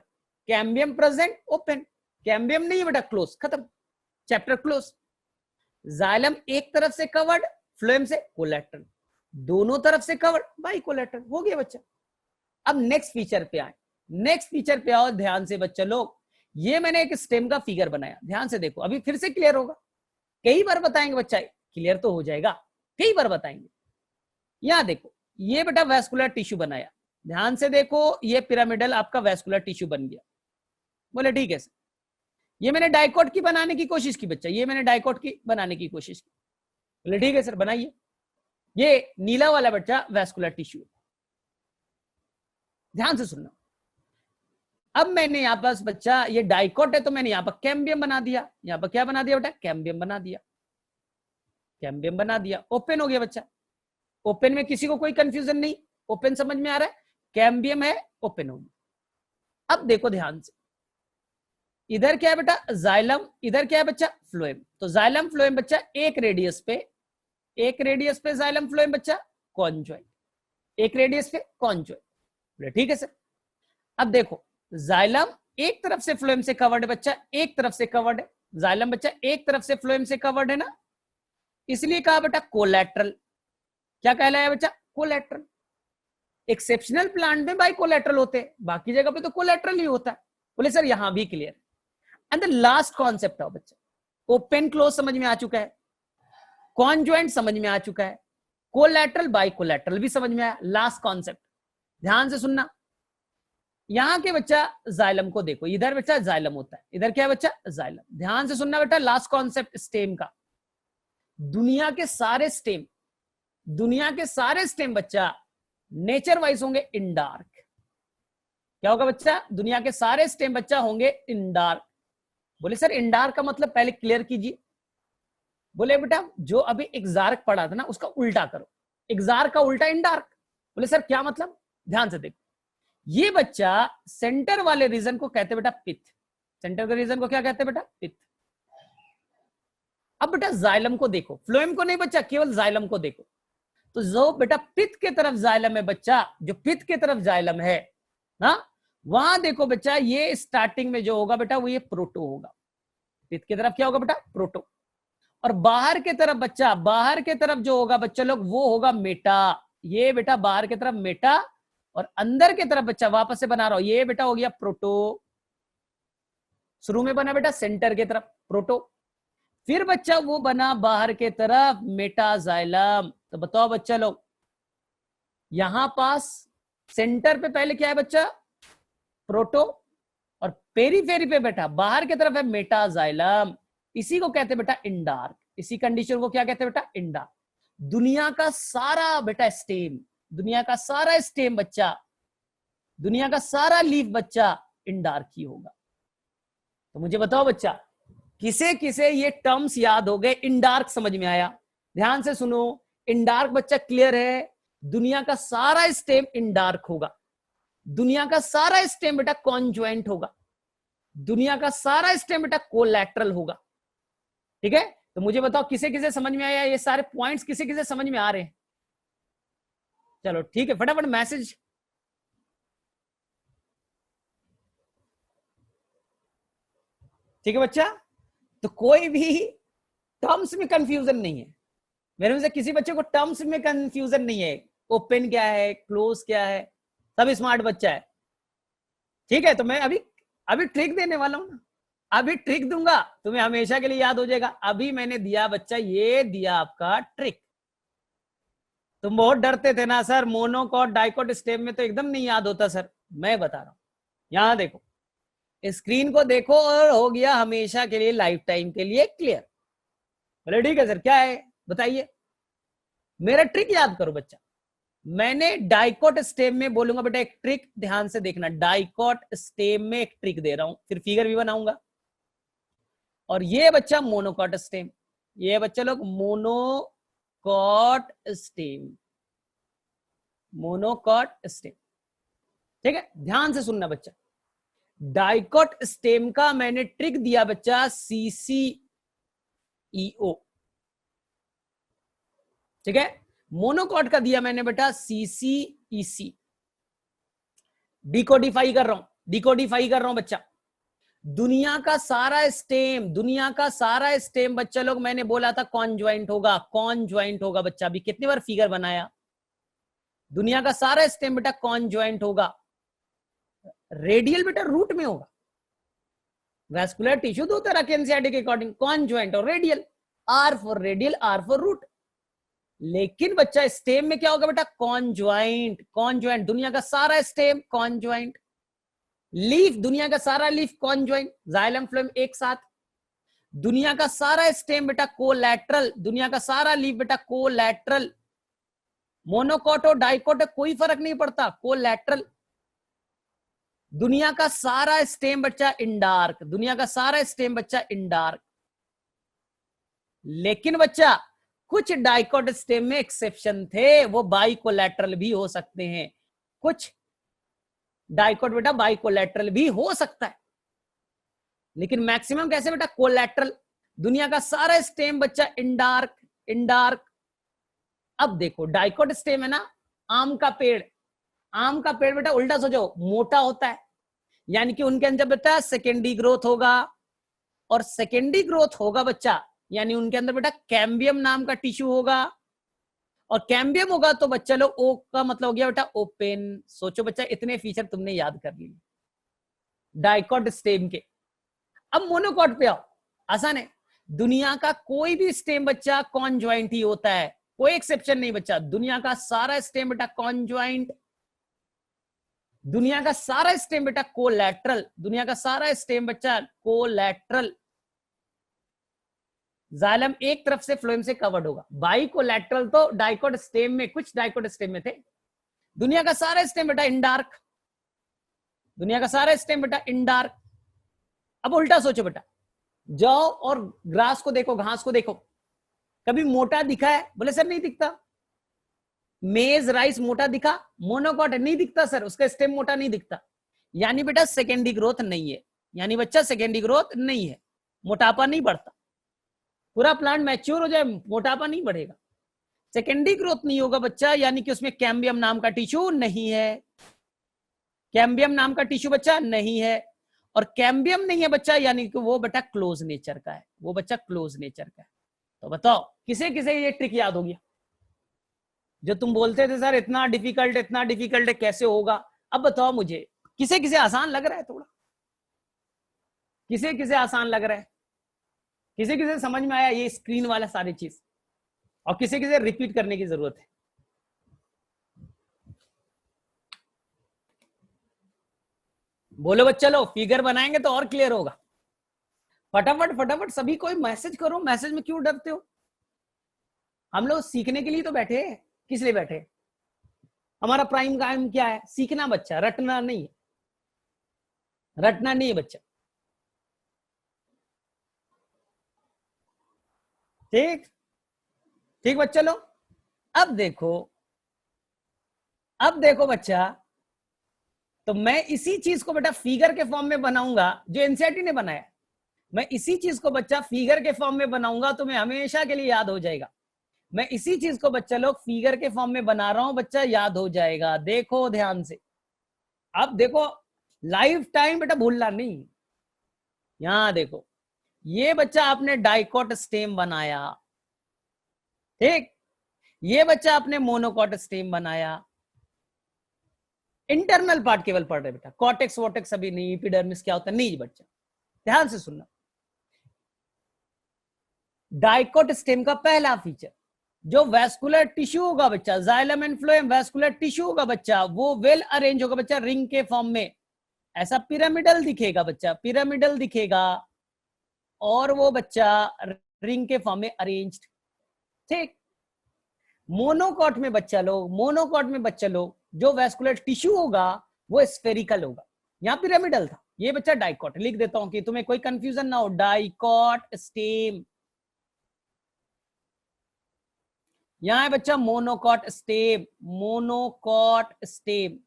Cambium present, open. कैम्बियम नहीं बेटा, क्लोज, खत्म, चैप्टर क्लोज। जाइलम एक तरफ से कवर्ड, फ्लोएम से कोलैटरल, दोनों तरफ से कवर्ड, बाइकोलैटरल, हो गया बच्चा। अब नेक्स्ट फीचर पे आए, नेक्स्ट फीचर पे आओ ध्यान से बच्चा लोग। ये मैंने एक स्टेम का फिगर बनाया, ध्यान से देखो, अभी फिर से क्लियर होगा। कई बार बताएंगे बच्चा, क्लियर तो हो जाएगा, कई बार बताएंगे। यहां देखो, ये बेटा वैस्कुलर टिश्यू बनाया, ध्यान से देखो, ये पिरामिडल आपका वैस्कुलर टिश्यू बन गया। बोले ठीक है सर। ये मैंने डाइकॉट की बनाने की कोशिश की बच्चा, ये मैंने डाइकॉट की बनाने की कोशिश की। बोले ठीक है सर बनाइए। ये नीला वाला बच्चा वैस्कुलर टिश्यू। ध्यान से सुनना। अब मैंने यहां पर बच्चा, ये डाइकॉट है तो मैंने यहां पर कैम्बियम बना दिया। यहां पर क्या बना दिया बेटा? कैम्बियम बना दिया, कैम्बियम बना दिया। ओपन हो गया बच्चा। ओपन में किसी को कोई कंफ्यूजन नहीं, ओपन समझ में आ रहा है? कैम्बियम है, ओपन हो गया। अब देखो ध्यान से, इधर क्या है बेटा? जाइलम, इधर क्या है बच्चा? फ्लोएम। तो जाइलम फ्लोएम बच्चा एक रेडियस पे, एक रेडियस पे जाइलम फ्लोएम बच्चा कॉन्जॉइंट, एक रेडियस पे कॉन्जॉइंट। ठीक है सर। अब देखो, जाइलम एक तरफ से फ्लोएम से कवर्ड है बच्चा, एक तरफ से कवर्ड है। जाइलम बच्चा एक तरफ से फ्लोएम से कवर्ड है ना, इसलिए कहा बेटा कोलैटरल। क्या कहलाया बच्चा? कोलैटरल। एक्सेप्शनल प्लांट में बाइकोलैटरल होते हैं, बाकी जगह पे तो कोलैटरल ही होता है। बोले सर यहां भी clear. And the last concept है बच्चा, ओपन क्लोज समझ में आ चुका है, कॉन्जॉइंट समझ में आ चुका है, कोलैटरल बाइकोलैटरल भी समझ में आया। लास्ट कॉन्सेप्ट ध्यान से सुनना। यहां के बच्चा जाइलम को देखो, इधर बच्चा जाइलम होता है, इधर क्या है बच्चा? जाइलम। ध्यान से सुनना बेटा, लास्ट कॉन्सेप्ट स्टेम का। दुनिया के सारे स्टेम, दुनिया के सारे स्टेम बच्चा नेचर वाइज होंगे इन डार्क। क्या होगा बच्चा? दुनिया के सारे स्टेम बच्चा होंगे इन डार्क। बोले सर इन डार्क का मतलब पहले क्लियर कीजिए। बोले बेटा जो अभी एक्सार्क पढ़ा था ना, उसका उल्टा करो, एक्सार्क का उल्टा इन डार्क। बोले सर क्या मतलब? ध्यान से देखो, ये बच्चा सेंटर वाले रीजन को कहते बेटा पिथ। सेंटर के रीजन को क्या कहते बेटा? पिथ। अब बेटा जाइलम को देखो, फ्लोएम को नहीं बच्चा, केवल जाइलम को देखो। तो जो बेटा पिथ के तरफ जाइलम है बच्चा, जो पिथ के तरफ जाइलम है ना, वहां देखो बच्चा, ये स्टार्टिंग में जो होगा बेटा वो ये प्रोटो होगा। पिथ की तरफ क्या होगा बेटा? प्रोटो। और बाहर के तरफ बच्चा, बाहर के तरफ जो होगा बच्चा लोग वो होगा मेटा। ये बेटा बाहर की तरफ मेटा, और अंदर की तरफ बच्चा वापस से बना रहा हूं, ये बेटा हो गया प्रोटो। शुरू में बना बेटा सेंटर की तरफ प्रोटो, फिर बच्चा वो बना बाहर के तरफ मेटाजाइलम। तो बताओ बच्चा लोग, यहां पास सेंटर पे पहले क्या है बच्चा? प्रोटो, और पेरीफेरी पे बेटा बाहर की तरफ है मेटाजाइलम। इसी को कहते हैं बेटा इंडार्क। इसी कंडीशन को क्या कहते हैं बेटा? इंडार्क। दुनिया का सारा बेटा स्टेम, दुनिया का सारा स्टेम बच्चा, दुनिया का सारा लीफ बच्चा इंडार्क ही होगा। तो मुझे बताओ बच्चा, किसे किसे ये टर्म्स याद हो गए? इंडार्क समझ में आया? ध्यान से सुनो, इंडार्क बच्चा क्लियर है, दुनिया का सारा स्टेम इंडार्क होगा। दुनिया का सारा स्टेम बेटा कॉन्ज्वाइंट होगा, दुनिया का सारा स्टेम बेटा कोलैटरल होगा। ठीक है, तो मुझे बताओ किसे किसे समझ में आया, ये सारे पॉइंट्स किसे किसे समझ में आ रहे हैं? चलो ठीक है, फटाफट मैसेज। ठीक है बच्चा, तो कोई भी टर्म्स में कंफ्यूजन नहीं है, मेरे में से किसी बच्चे को टर्म्स में कंफ्यूजन नहीं है, ओपन क्या है, क्लोज क्या है, सब स्मार्ट बच्चा है। ठीक है, तो मैं अभी अभी ट्रिक देने वाला हूं ना, अभी ट्रिक दूंगा, तुम्हें हमेशा के लिए याद हो जाएगा। अभी मैंने दिया बच्चा, ये दिया आपका ट्रिक। तुम बहुत डरते थे ना सर, मोनोकॉट डाइकोट स्टेप में तो एकदम नहीं याद होता सर, मैं बता रहा हूं। यहां देखो, स्क्रीन को देखो, और हो गया हमेशा के लिए, लाइफ टाइम के लिए क्लियर। बोले ठीक है सर, क्या है बताइए, मेरा ट्रिक याद करो बच्चा। मैंने डाइकोट स्टेम में बोलूंगा बेटा एक ट्रिक, ध्यान से देखना, डाइकोट स्टेम में एक ट्रिक दे रहा हूं, फिर फिगर भी बनाऊंगा। और ये बच्चा मोनोकॉट स्टेम, ये बच्चा लोग मोनोकॉट स्टेम, मोनोकॉट स्टेम। ठीक है, ध्यान से सुनना बच्चा, डाइकोट स्टेम का मैंने ट्रिक दिया बच्चा CCEO। ठीक है, मोनोकॉट का दिया मैंने बेटा CCEC। डिकोडिफाई कर रहा हूं, डिकोडिफाई कर रहा हूं बच्चा। दुनिया का सारा स्टेम, दुनिया का सारा स्टेम बच्चा लोग, मैंने बोला था कॉन्ज्वाइंट होगा, कॉन्ज्वाइंट होगा बच्चा। अभी कितनी बार फिगर बनाया, दुनिया का सारा स्टेम बेटा कॉन्ज्वाइंट होगा। रेडियल बेटा रूट में होगा, वैस्कुलर टिश्यू दो तरह के एनसीईआरटी के अकॉर्डिंग, कॉन्ज्वाइंट और radial, R for radial, R for root. लेकिन बच्चा स्टेम में क्या होगा बेटा, कॉन्ज्वाइंट, कॉन्ज्वाइंट, दुनिया का सारा स्टेम कॉन्ज्वाइंट। लीफ, दुनिया का सारा लीफ कॉन्ज्वाइंट, जाइलम फ्लोएम एक साथ। दुनिया का सारा स्टेम बेटा कोलैटरल, दुनिया का सारा लीफ बेटा कोलैटरल। मोनोकॉट और डाइकोट कोई फर्क नहीं पड़ता, कोलैटरल। दुनिया का सारा स्टेम बच्चा इंडार्क, दुनिया का सारा स्टेम बच्चा इंडार्क। लेकिन बच्चा कुछ डाइकोट स्टेम में एक्सेप्शन थे, वो बाइकोलैटरल भी हो सकते हैं, कुछ डाइकोट बेटा बाइकोलैटरल भी हो सकता है, लेकिन मैक्सिमम कैसे बेटा कोलैटरल। दुनिया का सारा स्टेम बच्चा इंडार्क, इंडार्क। अब देखो डाइकोट स्टेम है ना, आम का पेड़, आम का पेड़ बेटा उल्टा सोचो, मोटा होता है, यानी कि उनके अंदर बेटा सेकेंडरी ग्रोथ होगा, और सेकेंडरी ग्रोथ होगा बच्चा, यानी उनके अंदर बेटा कैम्बियम नाम का टिश्यू होगा, और कैम्बियम होगा तो बच्चा लोग, ओ का मतलब हो गया बेटा ओपन। सोचो बच्चा, इतने फीचर तुमने याद कर लिए डाइकोट स्टेम के। अब मोनोकॉट पे आओ, आसान है, दुनिया का कोई भी स्टेम बच्चा कॉन्ज्वाइंट ही होता है, कोई एक्सेप्शन नहीं बच्चा, दुनिया का सारा स्टेम बेटा कॉन्ज्वाइंट। दुनिया का सारा स्टेम बेटा कोलैटरल, दुनिया का सारा स्टेम बच्चा कोलैटरल। जाइलम एक तरफ से फ्लोएम से कवर्ड होगा, बाइकोलैटरल तो डाइकोट स्टेम में, कुछ डाइकोट स्टेम में थे। दुनिया का सारा स्टेम बेटा इंडार्क, दुनिया का सारा स्टेम बेटा इंडार्क। अब उल्टा सोचो बेटा, जाओ और ग्रास को देखो, घास को देखो, कभी मोटा दिखा है? बोले सर नहीं दिखता। मेज राइस मोटा दिखा? मोनोकॉट नहीं दिखता सर, उसका स्टेम मोटा नहीं दिखता, यानी बेटा सेकेंडरी ग्रोथ नहीं है, यानी बच्चा सेकेंडरी ग्रोथ नहीं है, मोटापा नहीं बढ़ता। पूरा प्लांट मैच्योर हो जाए, मोटापा नहीं बढ़ेगा, सेकेंडरी ग्रोथ नहीं होगा बच्चा, यानी कि उसमें कैम्बियम नाम का टिश्यू नहीं है, कैम्बियम नाम का टिश्यू बच्चा नहीं है, और कैम्बियम नहीं है बच्चा, यानी कि वो बेटा क्लोज नेचर का है, वो बच्चा क्लोज नेचर का है। तो बताओ किसे किसे ये ट्रिक याद हो गया? जो तुम बोलते थे सर इतना डिफिकल्ट, इतना डिफिकल्ट है, कैसे होगा? अब बताओ मुझे, किसे किसे आसान लग रहा है थोड़ा, किसे किसे आसान लग रहा है, किसे किसे समझ में आया ये स्क्रीन वाला सारी चीज, और किसे किसे रिपीट करने की जरूरत है? बोलो बच्चा, लो फिगर बनाएंगे तो और क्लियर होगा। फटाफट फटाफट सभी कोई मैसेज करो, मैसेज में क्यों डरते हो? हम लोग सीखने के लिए तो बैठे हैं, किस लिए बैठे? हमारा प्राइम काम क्या है? सीखना बच्चा, रटना नहीं है, रटना नहीं है बच्चा। ठीक ठीक बच्चा लो, अब देखो, अब देखो बच्चा, तो मैं इसी चीज को बेटा फिगर के फॉर्म में बनाऊंगा जो एनसीईआरटी ने बनाया। मैं इसी चीज को बच्चा फिगर के फॉर्म में बनाऊंगा तो मैं हमेशा के लिए याद हो जाएगा। मैं इसी चीज को बच्चा लोग फिगर के फॉर्म में बना रहा हूं, बच्चा याद हो जाएगा। देखो ध्यान से, अब देखो लाइफ टाइम बेटा भूलना नहीं। यहां देखो, ये बच्चा आपने डाइकोट स्टेम बनाया, ठीक, ये बच्चा आपने मोनोकोट स्टेम बनाया। इंटरनल पार्ट केवल पढ़ रहे बेटा, कॉर्टेक्स वॉटेक्स अभी नहीं, एपिडर्मिस क्या होता है नहीं बच्चा, ध्यान से सुनना। डाइकोट स्टेम का पहला फीचर, जो वैस्कुलर टिश्यू होगा बच्चा, xylem and phloem vascular tissue होगा बच्चा, वो वेल अरेंज होगा बच्चा रिंग के फॉर्म में, ऐसा पिरामिडल दिखेगा बच्चा, पिरामिडल दिखेगा, और वो बच्चा रिंग के फॉर्म में अरेंज्ड, ठीक। मोनोकॉट में बच्चा लोग, मोनोकॉट में बच्चा लोग जो वैस्कुलर टिश्यू होगा वो स्फेरिकल होगा, यहां पिरामिडल था, ये बच्चा डाइकोट। लिख देता हूं कि तुम्हें कोई कंफ्यूजन ना हो, डाइकोट स्टेम। यहां है बच्चा मोनोकॉट स्टेम, मोनोकॉट स्टेम,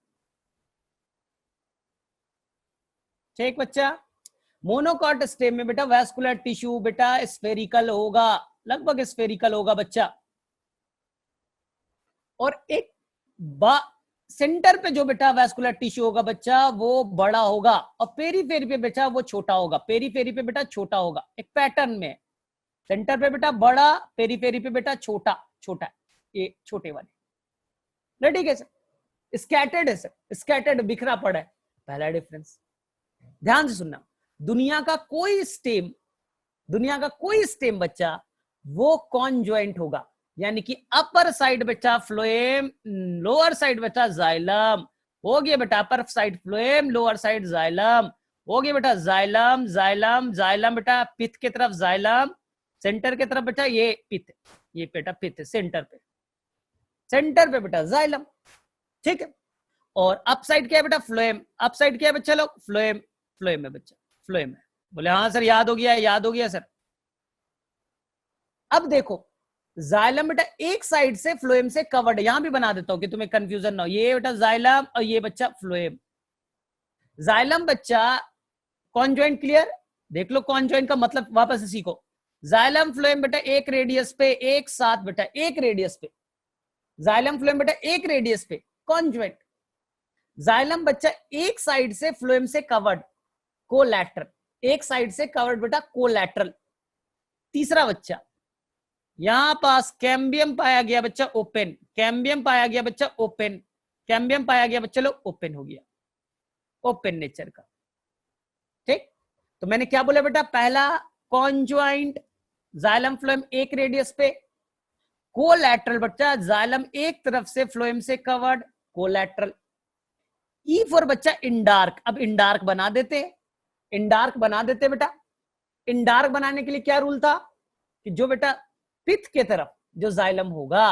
ठीक बच्चा। मोनोकॉट स्टेम में बेटा वैस्कुलर टिश्यू बेटा स्फेरिकल होगा, लगभग स्फेरिकल होगा बच्चा, और एक सेंटर पे जो बेटा वैस्कुलर टिश्यू होगा बच्चा वो बड़ा होगा, और पेरीफेरी पे बेटा वो छोटा होगा, पेरीफेरी पे बेटा छोटा होगा, एक पैटर्न में, सेंटर पे बेटा बड़ा, पेरीफेरी पे बेटा छोटा, छोटा, ये छोटे वाले, ठीक है सर। स्कैटर्ड है सर, स्कैटर्ड बिखरा पड़ा है, पहला डिफरेंस। ध्यान से सुनना, दुनिया का कोई स्टेम, दुनिया का कोई स्टेम बच्चा वो कॉन्जॉइंट होगा, यानी कि अपर साइड बच्चा फ्लोएम, लोअर साइड बच्चा जाइलम, हो गया बेटा upper side phloem, lower side xylem, हो गया बेटा जाइलम, जाइलम, जाइलम बेटा पिथ की तरफ जाइलम, सेंटर की तरफ बेटा ये पिथ, ये बेटा पिथ सेंटर पे, सेंटर पे बेटा जाइलम, ठीक है। और अप साइड क्या है बेटा फ्लोएम, अप साइड क्या है बच्चा लोग फ्लोएम, फ्लोएम है बच्चा, फ्लोएम है। बोले हाँ सर याद हो गया, याद हो गया सर। अब देखो जाइलम बेटा एक साइड से फ्लोएम से कवर्ड, यहां भी बना देता हूं कि तुम्हें कंफ्यूजन ना हो, ये बेटा जाइलम और ये बच्चा फ्लोएम। जाइलम बच्चा कॉन्जॉइंट, क्लियर, देख लो कॉन्जॉइंट का मतलब वापस से सीखो। जाइलम फ्लोएम बेटा एक रेडियस पे, एक साथ बेटा एक रेडियस पे, जाइलम फ्लोएम बेटा एक रेडियस पे कॉन्जॉइंट। जाइलम बच्चा एक साइड से फ्लोएम से कवर्ड, कोलैटरल, एक साइड से कवर्ड बेटा कोलैटरल। तीसरा बच्चा यहां पास कैम्बियम पाया गया बच्चा ओपन, कैम्बियम पाया गया बच्चा ओपन, कैम्बियम पाया गया बच्चा लोग ओपन हो गया, ओपन नेचर का, ठीक। तो मैंने क्या बोला बेटा, पहला कॉन्जॉइंट, जाइलम फ्लोएम एक रेडियस पे, कोलैटरल बच्चा जाइलम एक तरफ से फ्लोएम से कवर्ड, कोलैटरल। ई फॉर बच्चा इंडार्क, अब इंडार्क बना देते, इंडार्क बना देते बेटा। इंडार्क बनाने के लिए क्या रूल था कि जो बेटा पिथ के तरफ जो जाइलम होगा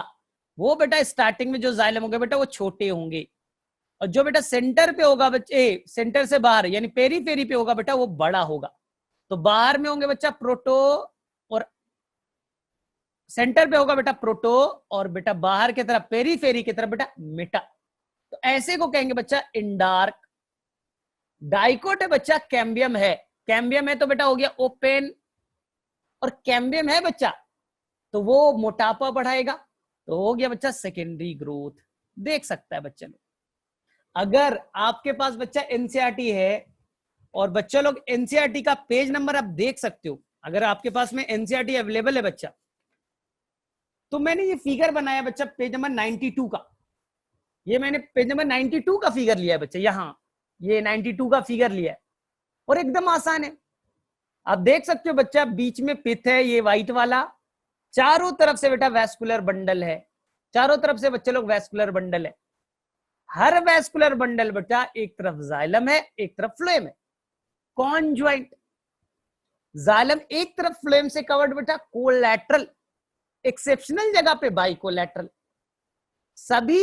वो बेटा स्टार्टिंग में जो जाइलम होगा बेटा वो छोटे होंगे, और जो बेटा सेंटर पे होगा बच्चे, सेंटर से बाहर यानी पेरीफेरी पे होगा बेटा वो बड़ा होगा। तो बाहर में होंगे बच्चा प्रोटो, और सेंटर पे होगा बेटा प्रोटो, और बेटा बाहर की तरफ पेरीफेरी की तरफ बेटा मेटा। तो ऐसे को कहेंगे बच्चा इंडार्क। डाइकोट है बच्चा कैम्बियम है, कैम्बियम है तो बेटा हो गया ओपन, और कैम्बियम है बच्चा तो वो मोटापा बढ़ाएगा, तो हो गया बच्चा सेकेंडरी ग्रोथ। देख सकता है बच्चा लोग, अगर आपके पास बच्चा एनसीईआरटी है और बच्चा लोग एनसीईआरटी का पेज नंबर आप देख सकते हो, अगर आपके पास में एनसीईआरटी अवेलेबल है बच्चा, तो मैंने ये फिगर बनाया बच्चा पेज नंबर 92 का, ये मैंने पेज नंबर 92 का फिगर लिया है बच्चा, यहां ये 92 का फिगर लिया है, और एकदम आसान है। आप देख सकते हो बच्चा बीच में पिथ है ये व्हाइट वाला, चारों तरफ से बेटा वैस्कुलर बंडल है, चारों तरफ से बच्चे लोग वैस्कुलर बंडल है। हर वैस्कुलर बंडल बेटा एक तरफ जाइलम है एक तरफ फ्लोएम है, कॉन्जॉइंट। जाइलम एक तरफ फ्लोएम से कवर्ड बेटा कोलैटरल, एक्सेप्शनल जगह पे बाइकोलैटरल। सभी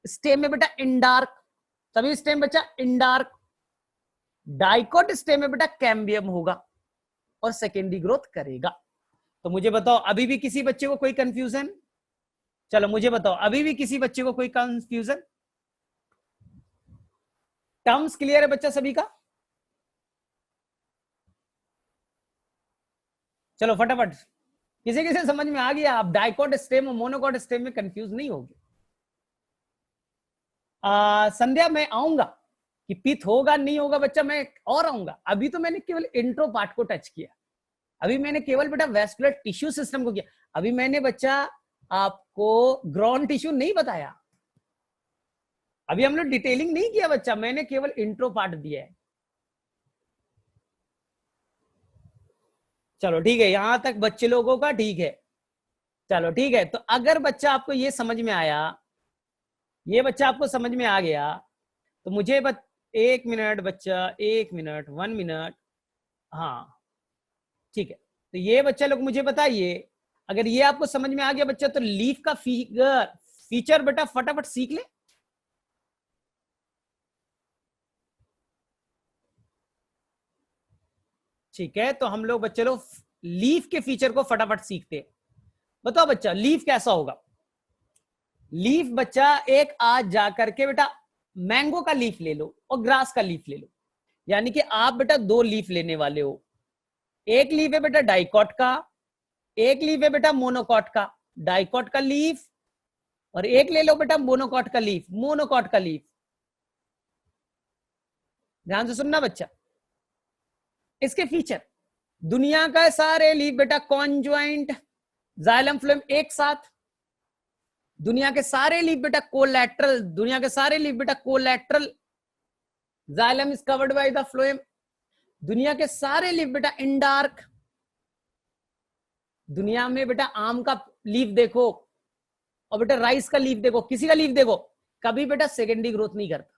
स्टेम में बेटा इंडार्क, सभी स्टेम बच्चा इंडार्क। डाइकोट स्टेम में बेटा कैम्बियम होगा और सेकेंडरी ग्रोथ करेगा। तो मुझे बताओ अभी भी किसी बच्चे को कोई कंफ्यूजन, चलो मुझे बताओ अभी भी किसी बच्चे को कोई कंफ्यूजन, टर्म्स क्लियर है बच्चा सभी का? चलो फटाफट, किसी किसी समझ में आ गया? आप डाइकोट स्टेम और मोनोकोट स्टेम में कंफ्यूज नहीं होगी। संध्या मैं आऊंगा कि पिथ होगा नहीं होगा बच्चा, मैं और आऊंगा। अभी तो मैंने केवल इंट्रो पार्ट को टच किया, अभी मैंने केवल बेटा वेस्कुलर टिश्यू सिस्टम को किया। अभी मैंने बच्चा आपको ग्रॉन टिश्यू नहीं बताया, अभी हम लोग डिटेलिंग नहीं किया बच्चा, मैंने केवल इंट्रो पार्ट दिया है। चलो ठीक है, यहां तक बच्चे लोगों का ठीक है। चलो ठीक है, तो अगर बच्चा आपको ये समझ में आया, ये बच्चा आपको समझ में आ गया, तो मुझे एक मिनट बच्चा, 1 मिनट, 1 मिनट, हाँ ठीक है। तो ये बच्चा लोग मुझे बताइए, अगर ये आपको समझ में आ गया बच्चा, तो लीफ का फीचर बेटा फटाफट सीख ले। ठीक है, तो हम लोग बच्चे लोग लीफ के फीचर को फटाफट सीखते हैं। बताओ बच्चा लीफ कैसा होगा? लीफ बच्चा एक आज जाकर के बेटा मैंगो का लीफ ले लो और ग्रास का लीफ ले लो, यानी कि आप बेटा 2 लीफ लेने वाले हो। एक लीफ है बेटा डाइकॉट का, एक लीफ है बेटा मोनोकॉट का। डाइकॉट का लीफ और एक ले लो बेटा मोनोकॉट का लीफ, मोनोकॉट का लीफ। ध्यान से सुनना बच्चा, इसके फीचर, दुनिया का सारे लीफ बेटा कॉन्ज्वाइंट जाइलम फ्लोएम एक साथ, दुनिया के सारे लीफ बेटा कोलैटरल, दुनिया के सारे लीफ बेटा collateral, xylem is covered by the phloem. दुनिया के सारे लीफ बेटा इंडार्क। दुनिया में बेटा आम का लीफ देखो और बेटा राइस का लीफ देखो, किसी का लीफ देखो, कभी बेटा सेकेंडरी ग्रोथ नहीं करता,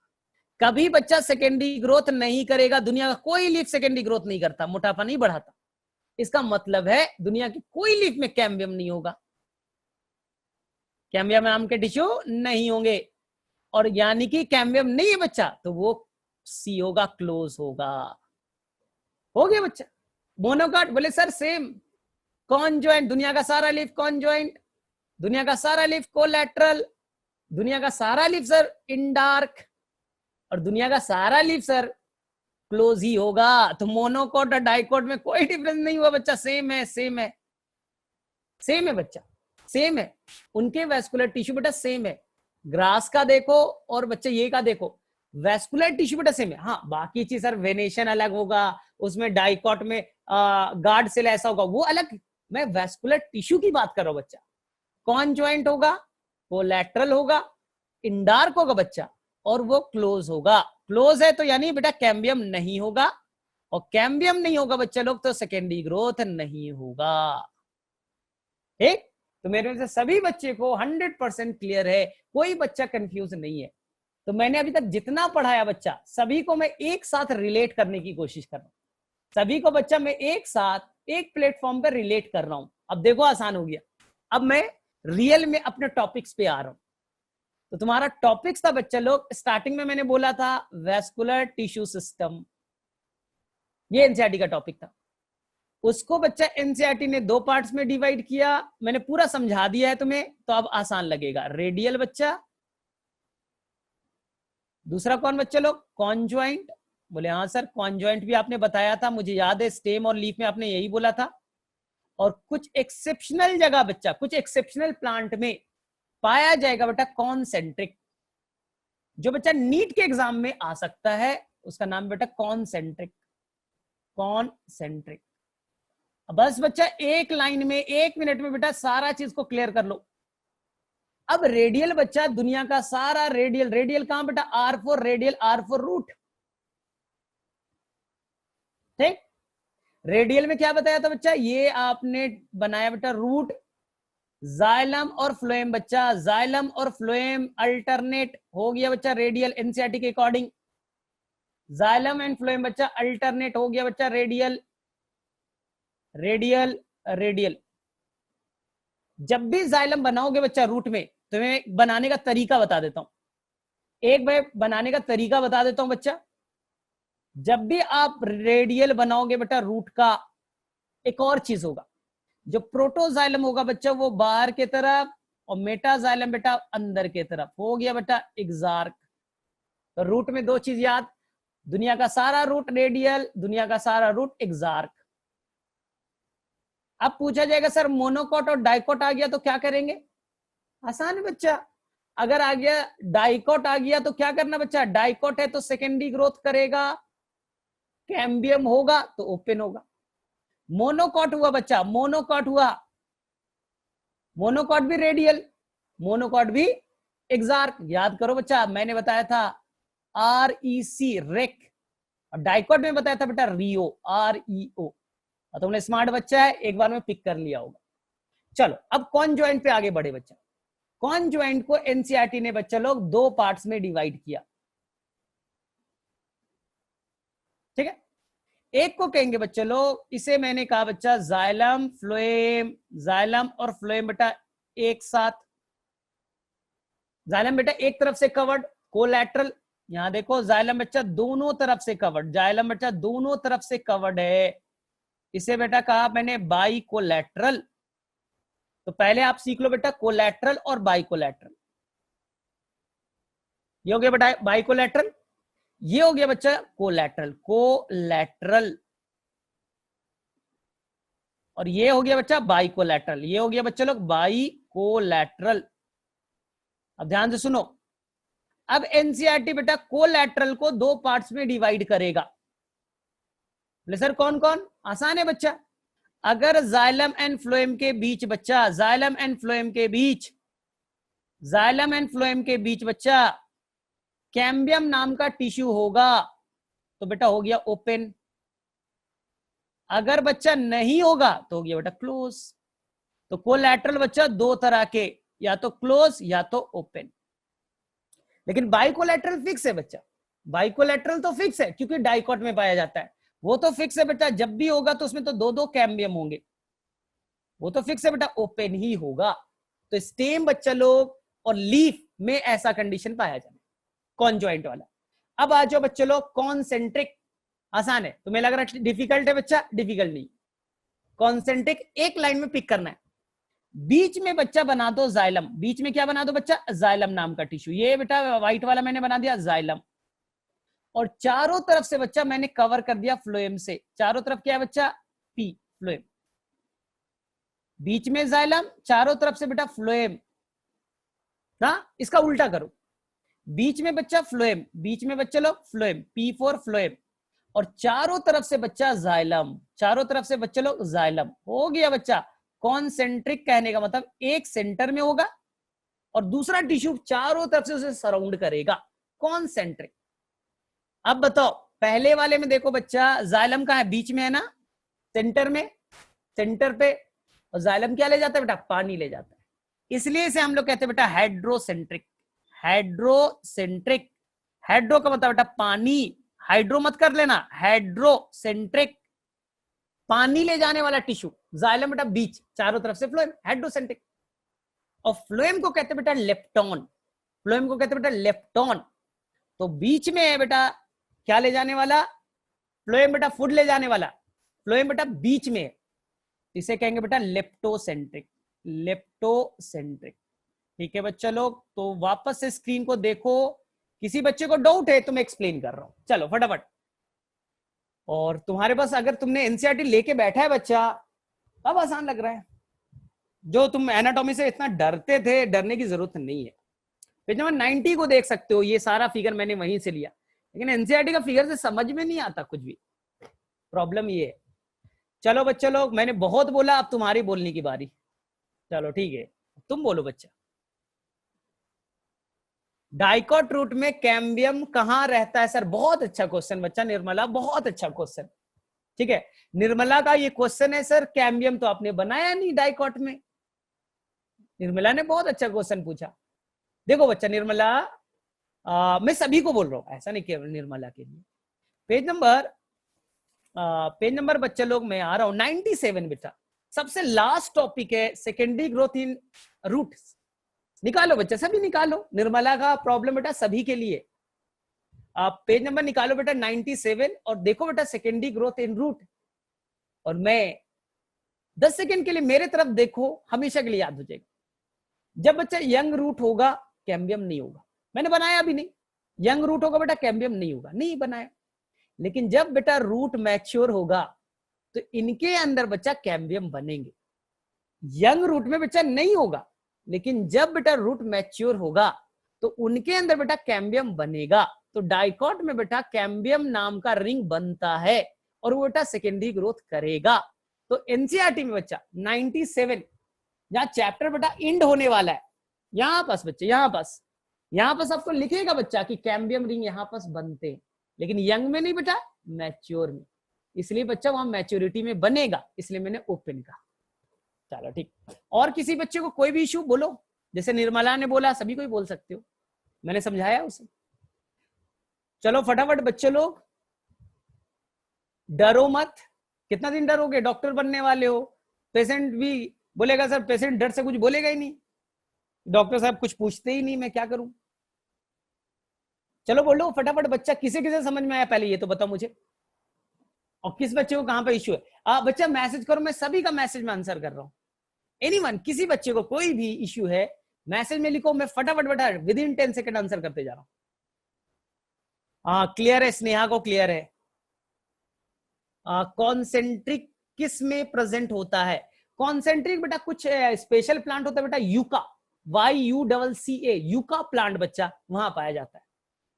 कभी बच्चा सेकेंडरी ग्रोथ नहीं करेगा। दुनिया का कोई लीफ सेकेंडरी ग्रोथ नहीं करता, मोटापा नहीं बढ़ाता। इसका मतलब है दुनिया की कोई लीफ में कैम्बियम नहीं होगा, कैम्बियम नाम के टिश्यू नहीं होंगे। और यानी कि कैम्बियम नहीं है बच्चा, तो वो सी होगा, क्लोज होगा। हो गया बच्चा। मोनोकॉट, बोले सर सेम। कॉन्जॉइंट, दुनिया का सारा लीफ कॉन्जॉइंट, दुनिया का सारा लीफ कोलैटरल, दुनिया का सारा लीफ सर इंडार्क, और दुनिया का सारा लीफ सर क्लोज ही होगा। तो मोनोकॉट और डाइकॉट में कोई डिफरेंस नहीं हुआ बच्चा, सेम है, सेम है, सेम है बच्चा, सेम है। उनके वेस्कुलर टिश्यू बेटा सेम है। ग्रास का देखो और बच्चा ये का देखो, वेस्कुलर टिश्यू बेटा सेम है। हाँ बाकी चीज सर वेनेशन अलग होगा, उसमें डाइकॉट में गार्ड सेल ऐसा होगा, वो अलग। मैं वेस्कुलर टिश्यू की बात कर रहा हूं बच्चा। कॉन्जॉइंट होगा, कोलैटरल होगा, इंडार्क होगा बच्चा, और वो क्लोज होगा। क्लोज है तो यानी बेटा कैम्बियम नहीं होगा, और कैम्बियम नहीं होगा बच्चा लोग तो सेकेंडरी ग्रोथ नहीं होगा। ठीक, तो मेरे से सभी बच्चे को 100% क्लियर है, कोई बच्चा कंफ्यूज नहीं है। तो मैंने अभी तक जितना पढ़ाया बच्चा, सभी को मैं एक साथ रिलेट करने की कोशिश कर रहा हूं, सभी को बच्चा मैं एक साथ एक प्लेटफॉर्म पर रिलेट कर रहा हूं। अब देखो आसान हो गया। अब मैं रियल में अपने टॉपिक्स पे आ रहा हूं। तो तुम्हारा टॉपिक्स था बच्चा लोग, स्टार्टिंग में मैंने बोला था वेस्कुलर टिश्यू सिस्टम, ये एनसीईआरटी का टॉपिक था। उसको बच्चा एनसीईआरटी ने 2 पार्ट्स में डिवाइड किया, मैंने पूरा समझा दिया है तुम्हें, तो अब आसान लगेगा। रेडियल बच्चा, दूसरा कौन बच्चा लोग? कॉन्जॉइंट। बोले हाँ सर कॉन्जॉइंट भी आपने बताया था, मुझे याद है स्टेम और लीफ में आपने यही बोला था। और कुछ एक्सेप्शनल जगह बच्चा, कुछ एक्सेप्शनल प्लांट में पाया जाएगा बेटा कॉन्सेंट्रिक, जो बच्चा नीट के एग्जाम में आ सकता है, उसका नाम बेटा कॉन्सेंट्रिक, कॉन्सेंट्रिक। बस बच्चा एक लाइन में 1 मिनट में बेटा सारा चीज को क्लियर कर लो। अब रेडियल बच्चा, दुनिया का सारा रेडियल, रेडियल कहां बेटा? R4 radial, R4 root. ठीक, रेडियल में क्या बताया था बच्चा? ये आपने बनाया बेटा रूट, जाइलम और फ्लोएम बच्चा, जाइलम और फ्लोएम अल्टरनेट हो गया बच्चा रेडियल, एनसीईआरटी के अकॉर्डिंग। जाइलम एंड फ्लोएम बच्चा अल्टरनेट हो गया बच्चा रेडियल, रेडियल, रेडियल। जब भी जाइलम बनाओगे बच्चा रूट में, तुम्हें बनाने का तरीका बता देता हूं, एक बार बनाने का तरीका बता देता हूं बच्चा। जब भी आप रेडियल बनाओगे बेटा रूट का, एक और चीज होगा, जो प्रोटोजाइलम होगा बच्चा वो बाहर की तरफ, और मेटाजाइलम बेटा अंदर की तरफ। हो गया बेटा एग्जार्क। तो रूट में 2 चीज याद, दुनिया का सारा रूट रेडियल, दुनिया का सारा रूट एक्सार्क। अब पूछा जाएगा सर मोनोकॉट और डाइकॉट आ गया तो क्या करेंगे? आसान है बच्चा, अगर आ गया डाइकॉट आ गया तो क्या करना बच्चा? डाइकॉट है तो सेकेंडरी ग्रोथ करेगा, कैम्बियम होगा तो ओपन होगा। मोनोकॉट हुआ बच्चा, मोनोकॉट हुआ, मोनोकॉट भी रेडियल, मोनोकॉट भी एक्सार्क। याद करो बच्चा, मैंने बताया था REC रेक, और डाइकॉट में बताया था बेटा रियो REO। तुमने स्मार्ट बच्चा है, एक बार में पिक कर लिया होगा। चलो अब कॉन्जॉइंट पे आगे बढ़े बच्चा। कॉन्जॉइंट को एनसीईआरटी ने बच्चा लोग दो पार्ट्स में डिवाइड किया, ठीक है। एक को कहेंगे बच्चे लोग, इसे मैंने कहा बच्चा जाइलम फ्लोएम, जाइलम और फ्लोएम बेटा एक साथ। जाइलम बेटा एक तरफ से कवर्ड, कोलैटरल, यहां देखो जाइलम बच्चा दोनों तरफ से कवर्ड, जाइलम बच्चा दोनों तरफ से कवर्ड है, इसे बेटा कहा मैंने बाई कोलैटरल। तो पहले आप सीख लो बेटा कोलैटरल और बाई कोलैटरल। ये हो गया बेटा बाई कोलैटरल, ये हो गया बच्चा कोलैटरल, कोलैटरल, और ये हो गया बच्चा बाई कोलैटरल, ये हो गया बच्चा लोग बाई कोलैटरल। अब ध्यान से सुनो, अब एनसीईआरटी बेटा कोलैटरल को दो पार्ट्स में डिवाइड करेगा। सर कौन कौन? आसान है बच्चा, अगर जाइलम एंड फ्लोएम के बीच बच्चा, जाइलम एंड फ्लोएम के बीच, जाइलम एंड फ्लोएम के बीच बच्चा कैम्बियम नाम का टिश्यू होगा तो बेटा हो गया ओपन, अगर बच्चा नहीं होगा तो हो गया बेटा क्लोज। तो कोलैटरल बच्चा दो तरह के, या तो क्लोज या तो ओपन। लेकिन बाइकोलैटरल फिक्स है बच्चा, बाइकोलैटरल तो फिक्स है क्योंकि डाइकॉट में पाया जाता है, वो तो फिक्स है बेटा, जब भी होगा तो उसमें तो दो दो कैम्बियम होंगे, वो तो फिक्स है बेटा, ओपन ही होगा। तो स्टेम बच्चा लोग और लीफ में ऐसा कंडीशन पाया जाता है कॉन्जॉइंट वाला। अब आ जाओ बच्चे लोग कॉन्सेंट्रिक, आसान है, तुम्हें लग रहा है डिफिकल्ट है बच्चा, डिफिकल्ट नहीं। कॉन्सेंट्रिक एक लाइन में पिक करना है, बीच में बच्चा बना दो जाइलम, बीच में क्या बना दो बच्चा? जाइलम नाम का टिश्यू, ये बेटा व्हाइट वाला मैंने बना दिया जाइलम, और चारों तरफ से बच्चा मैंने कवर कर दिया फ्लोएम से, चारों तरफ क्या है बच्चा? पी फ्लोएम, बीच में जाइलम, चारों तरफ से बेटा फ्लोएम। ना इसका उल्टा करो, बीच में बच्चा फ्लोएम, बीच में बच्चा लोग फ्लोएम, P4 फ्लोएम, और चारों तरफ से बच्चा जाइलम, चारों तरफ से बच्चे लोग जाइलम। हो गया बच्चा कॉन्सेंट्रिक, कहने का मतलब एक सेंटर में होगा और दूसरा टिश्यू चारों तरफ से उसे सराउंड करेगा, कॉन्सेंट्रिक। अब बताओ पहले वाले में देखो बच्चा जाइलम कहाँ है? बीच में है ना, सेंटर में, सेंटर पे, और जाइलम क्या ले जाता है बेटा? पानी ले जाता है, इसलिए इसे हम लोग कहते हैं बेटा हाइड्रोसेंट्रिक, हाइड्रोसेंट्रिक। हाइड्रो का मतलब बेटा पानी, हाइड्रो मत कर लेना, हाइड्रोसेंट्रिक, पानी ले जाने वाला टिश्यू, जाइलम बेटा बीच, चारों तरफ से फ्लोएम, हाइड्रोसेंट्रिक। और फ्लोएम को कहते हैं बेटा लेप्टोन, फ्लोएम को कहते हैं बेटा लेप्टोन। तो बीच में है बेटा क्या ले जाने वाला? फ्लोएम बेटा फूड ले जाने वाला, फ्लोएम बेटा बीच में है, इसे कहेंगे बेटा लेप्टोसेंट्रिक, लेप्टोसेंट्रिक। ठीक है बच्चा लोग, तो वापस से स्क्रीन को देखो, किसी बच्चे को डाउट है तो मैं एक्सप्लेन कर रहा हूं, चलो फटाफट। और तुम्हारे पास अगर तुमने एनसीईआरटी लेके बैठा है बच्चा, अब आसान लग रहा है, जो तुम एनाटॉमी से इतना डरते थे, डरने की जरूरत नहीं है। पेज नंबर 90 को देख सकते हो, ये सारा फिगर मैंने वहीं से लिया, लेकिन एनसीईआरटी का फिगर से समझ में नहीं आता कुछ भी, प्रॉब्लम ये है। चलो बच्चा लोग, मैंने बहुत बोला, अब तुम्हारी बोलने की बारी। चलो ठीक है, तुम बोलो बच्चा। डाइकॉट रूट में कैम्बियम कहां रहता है? सर बहुत अच्छा क्वेश्चन बच्चा, निर्मला बहुत अच्छा क्वेश्चन। ठीक है, निर्मला का ये क्वेश्चन है सर, कैम्बियम तो आपने बनाया नहीं डाइकॉट में। निर्मला ने बहुत अच्छा क्वेश्चन पूछा। देखो बच्चा निर्मला, मैं सभी को बोल रहा हूं, ऐसा नहीं केवल निर्मला के लिए। पेज नंबर बच्चा लोग मैं आ रहा हूं 97 बेटा, सबसे लास्ट टॉपिक है सेकेंडरी ग्रोथ इन रूट्स। निकालो बच्चा, सभी निकालो, निर्मला का प्रॉब्लम बेटा सभी के लिए। आप पेज नंबर निकालो बेटा 97 और देखो बेटा सेकेंडरी ग्रोथ इन रूट, और मैं 10 सेकेंड के लिए मेरे तरफ देखो, हमेशा के लिए याद हो जाएगा। जब बच्चा यंग रूट होगा कैम्बियम नहीं होगा, मैंने बनाया भी नहीं। यंग रूट होगा बेटा कैम्बियम नहीं होगा, नहीं बनाया। लेकिन जब बेटा रूट मैच्योर होगा तो इनके अंदर बच्चा कैम्बियम बनेंगे। यंग रूट में बच्चा नहीं होगा, लेकिन जब बेटा रूट मैच्योर होगा तो उनके अंदर बेटा कैम्बियम बनेगा। तो डाइकॉट में बेटा कैम्बियम नाम का रिंग बनता है और वो बेटा सेकेंडरी ग्रोथ करेगा। तो एनसीईआरटी में बच्चा 97 जहां चैप्टर बेटा इंड होने वाला है, यहां पास बच्चे यहां पास आपको लिखेगा बच्चा कि कैम्बियम रिंग यहां पास बनते हैं, लेकिन यंग में नहीं बेटा, मैच्योर में। इसलिए बच्चा वहां मैच्योरिटी में बनेगा, इसलिए मैंने ओपन कहा। चलो ठीक। और किसी बच्चे को कोई भी इश्यू बोलो, जैसे निर्मला ने बोला, सभी को ही बोल सकते हो, मैंने समझाया उसे। चलो फटाफट बच्चे लोग, डरो मत। कितना दिन डरोगे? डॉक्टर बनने वाले हो। पेशेंट भी बोलेगा सर, पेशेंट डर से कुछ बोलेगा ही नहीं, डॉक्टर साहब कुछ पूछते ही नहीं, मैं क्या करूं। चलो बोलो फटाफट बच्चा, किसे किसे समझ में आया पहले ये तो बताओ मुझे, और किस बच्चे को कहां पे इश्यू है। बच्चा मैसेज करो, मैं सभी का मैसेज में आंसर कर रहा हूं। एनीवन, किसी बच्चे को कोई भी इश्यू है मैसेज में लिखो, मैं फटाफट बेटा विद इन 10 सेकंड आंसर करते जा रहा हूं। क्लियर है, स्नेहा को क्लियर है। कॉन्सेंट्रिक किस में प्रेजेंट होता है? कॉन्सेंट्रिक बेटा कुछ स्पेशल प्लांट होता है बेटा, यूका, YUCCA, यूका प्लांट बच्चा वहां पाया जाता है,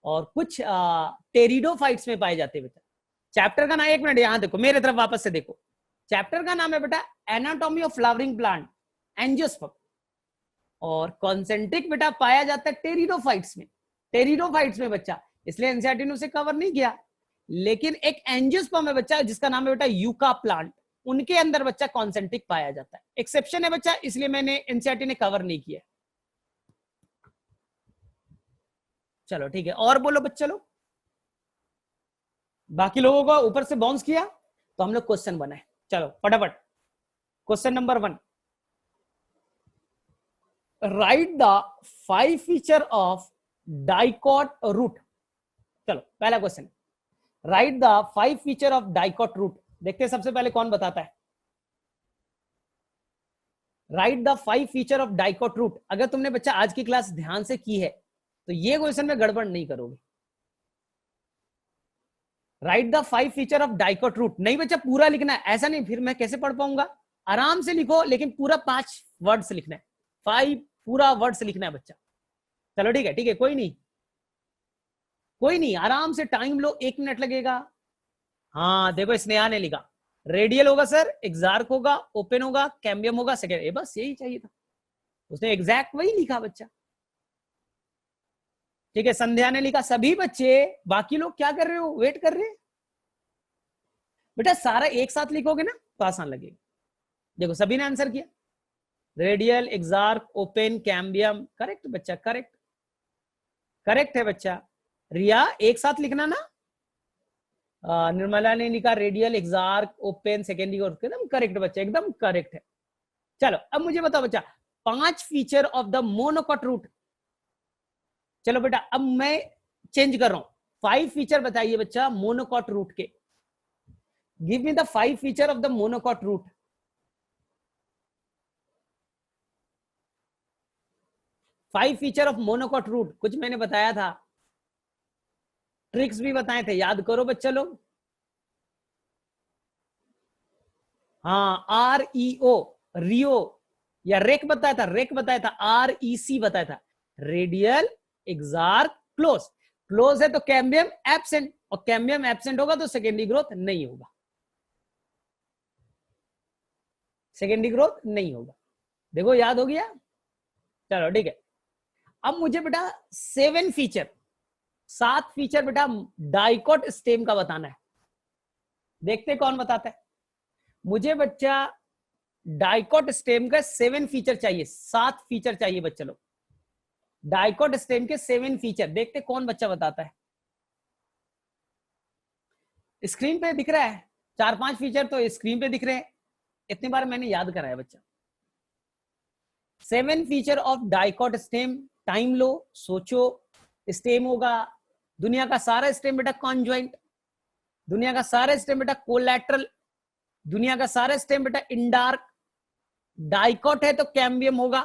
और कुछ टेरिडोफाइट्स में पाए जाते हैं बेटा। चैप्टर का नाम, एक मिनट यहां देखो, मेरे तरफ वापस से देखो, चैप्टर का नाम है बेटा anatomy of flowering plant, angiosperm. और कॉन्सेंट्रिक बेटा पाया जाता है टेरिडोफाइट्स में, टेरिडोफाइट्स में बच्चा, इसलिए एनसीईआरटी ने उसे कवर नहीं किया। लेकिन एक एंजियोस्पर्म है बच्चा जिसका नाम है बेटा यूका प्लांट, उनके अंदर बच्चा कॉन्सेंट्रिक पाया जाता है। एक्सेप्शन है बच्चा, इसलिए मैंने एनसीईआरटी ने कवर नहीं किया। चलो ठीक है, और बोलो बच्चा लोग। बाकी लोगों को ऊपर से बाउंस किया तो हम लोग क्वेश्चन बनाए। चलो फटाफट, question number 1, write the 5 feature of dicot root. चलो पहला question, write the 5 feature of dicot root. देखते हैं सबसे पहले कौन बताता है। Write the 5 feature of dicot root. अगर तुमने बच्चा आज की क्लास ध्यान से की है तो ये क्वेश्चन में गड़बड़ नहीं करोगे। Write the 5 feature of dicot root. नहीं बच्चा पूरा लिखना है, ऐसा नहीं फिर मैं कैसे पढ़ पाऊंगा। आराम से लिखो, लेकिन पूरा 5 वर्ड्स लिखना है, 5 पूरा वर्ड्स लिखना है बच्चा। चलो ठीक है, ठीक है, कोई नहीं कोई नहीं, आराम से टाइम लो, 1 मिनट लगेगा। हाँ देखो स्नेहा ने लिखा, रेडियल होगा सर, एक्सार्क होगा, ओपन होगा, कैम्बियम होगा, सेकेंड, बस यही चाहिए था, उसने एग्जैक्ट वही लिखा बच्चा। ठीक है, संध्या ने लिखा, सभी बच्चे, बाकी लोग क्या कर रहे हो, वेट कर रहे हैं बेटा। सारा एक साथ लिखोगे ना तो आसान लगेगा। देखो सभी ने आंसर किया, रेडियल, एक्सार्क, ओपन, कैम्बियम, करेक्ट बच्चा, करेक्ट, करेक्ट है बच्चा। रिया एक साथ लिखना ना। निर्मला ने लिखा रेडियल, एक्सार्क, ओपन, सेकेंडरी, और एकदम करेक्ट बच्चा, एकदम करेक्ट है। चलो अब मुझे बताओ बच्चा, 5 feature of the monocot root. चलो बेटा अब मैं चेंज कर रहा हूं, 5 फीचर बताइए बच्चा मोनोकॉट रूट के। Give me the 5 feature of the monocot root. 5 feature of monocot root, कुछ मैंने बताया था, ट्रिक्स भी बताए थे, याद करो बच्चा लोग। हाँ REO, रियो, या रेक बताया था, रेक बताया था, REC बताया था, रेडियल, एक्सार्क, क्लोज। क्लोज है तो कैम्बियम एब्सेंट, और कैम्बियम एब्सेंट होगा तो सेकेंडरी ग्रोथ नहीं होगा, सेकेंडरी ग्रोथ नहीं होगा। देखो याद हो गया। चलो ठीक है, अब मुझे बेटा 7 फीचर, 7 फीचर बेटा डाइकॉट स्टेम का बताना है। देखते कौन बताता है। मुझे बच्चा डाइकॉट स्टेम का 7 फीचर चाहिए, 7 फीचर चाहिए बच्चा लोग, डाइकॉट स्टेम के 7 फीचर। देखते कौन बच्चा बताता है। स्क्रीन पे दिख रहा है 4-5 फीचर तो स्क्रीन पे दिख रहे हैं, इतनी बार मैंने याद कराया बच्चा। 7 feature of dicot stem. Time लो, सोचो। स्टेम होगा, दुनिया का सारा स्टेम बेटा कॉन्जॉइंट, दुनिया का सारा स्टेम बेटा कोलैटरल, दुनिया का सारा स्टेम बेटा इंडार्क। डाइकॉट है तो कैम्बियम होगा,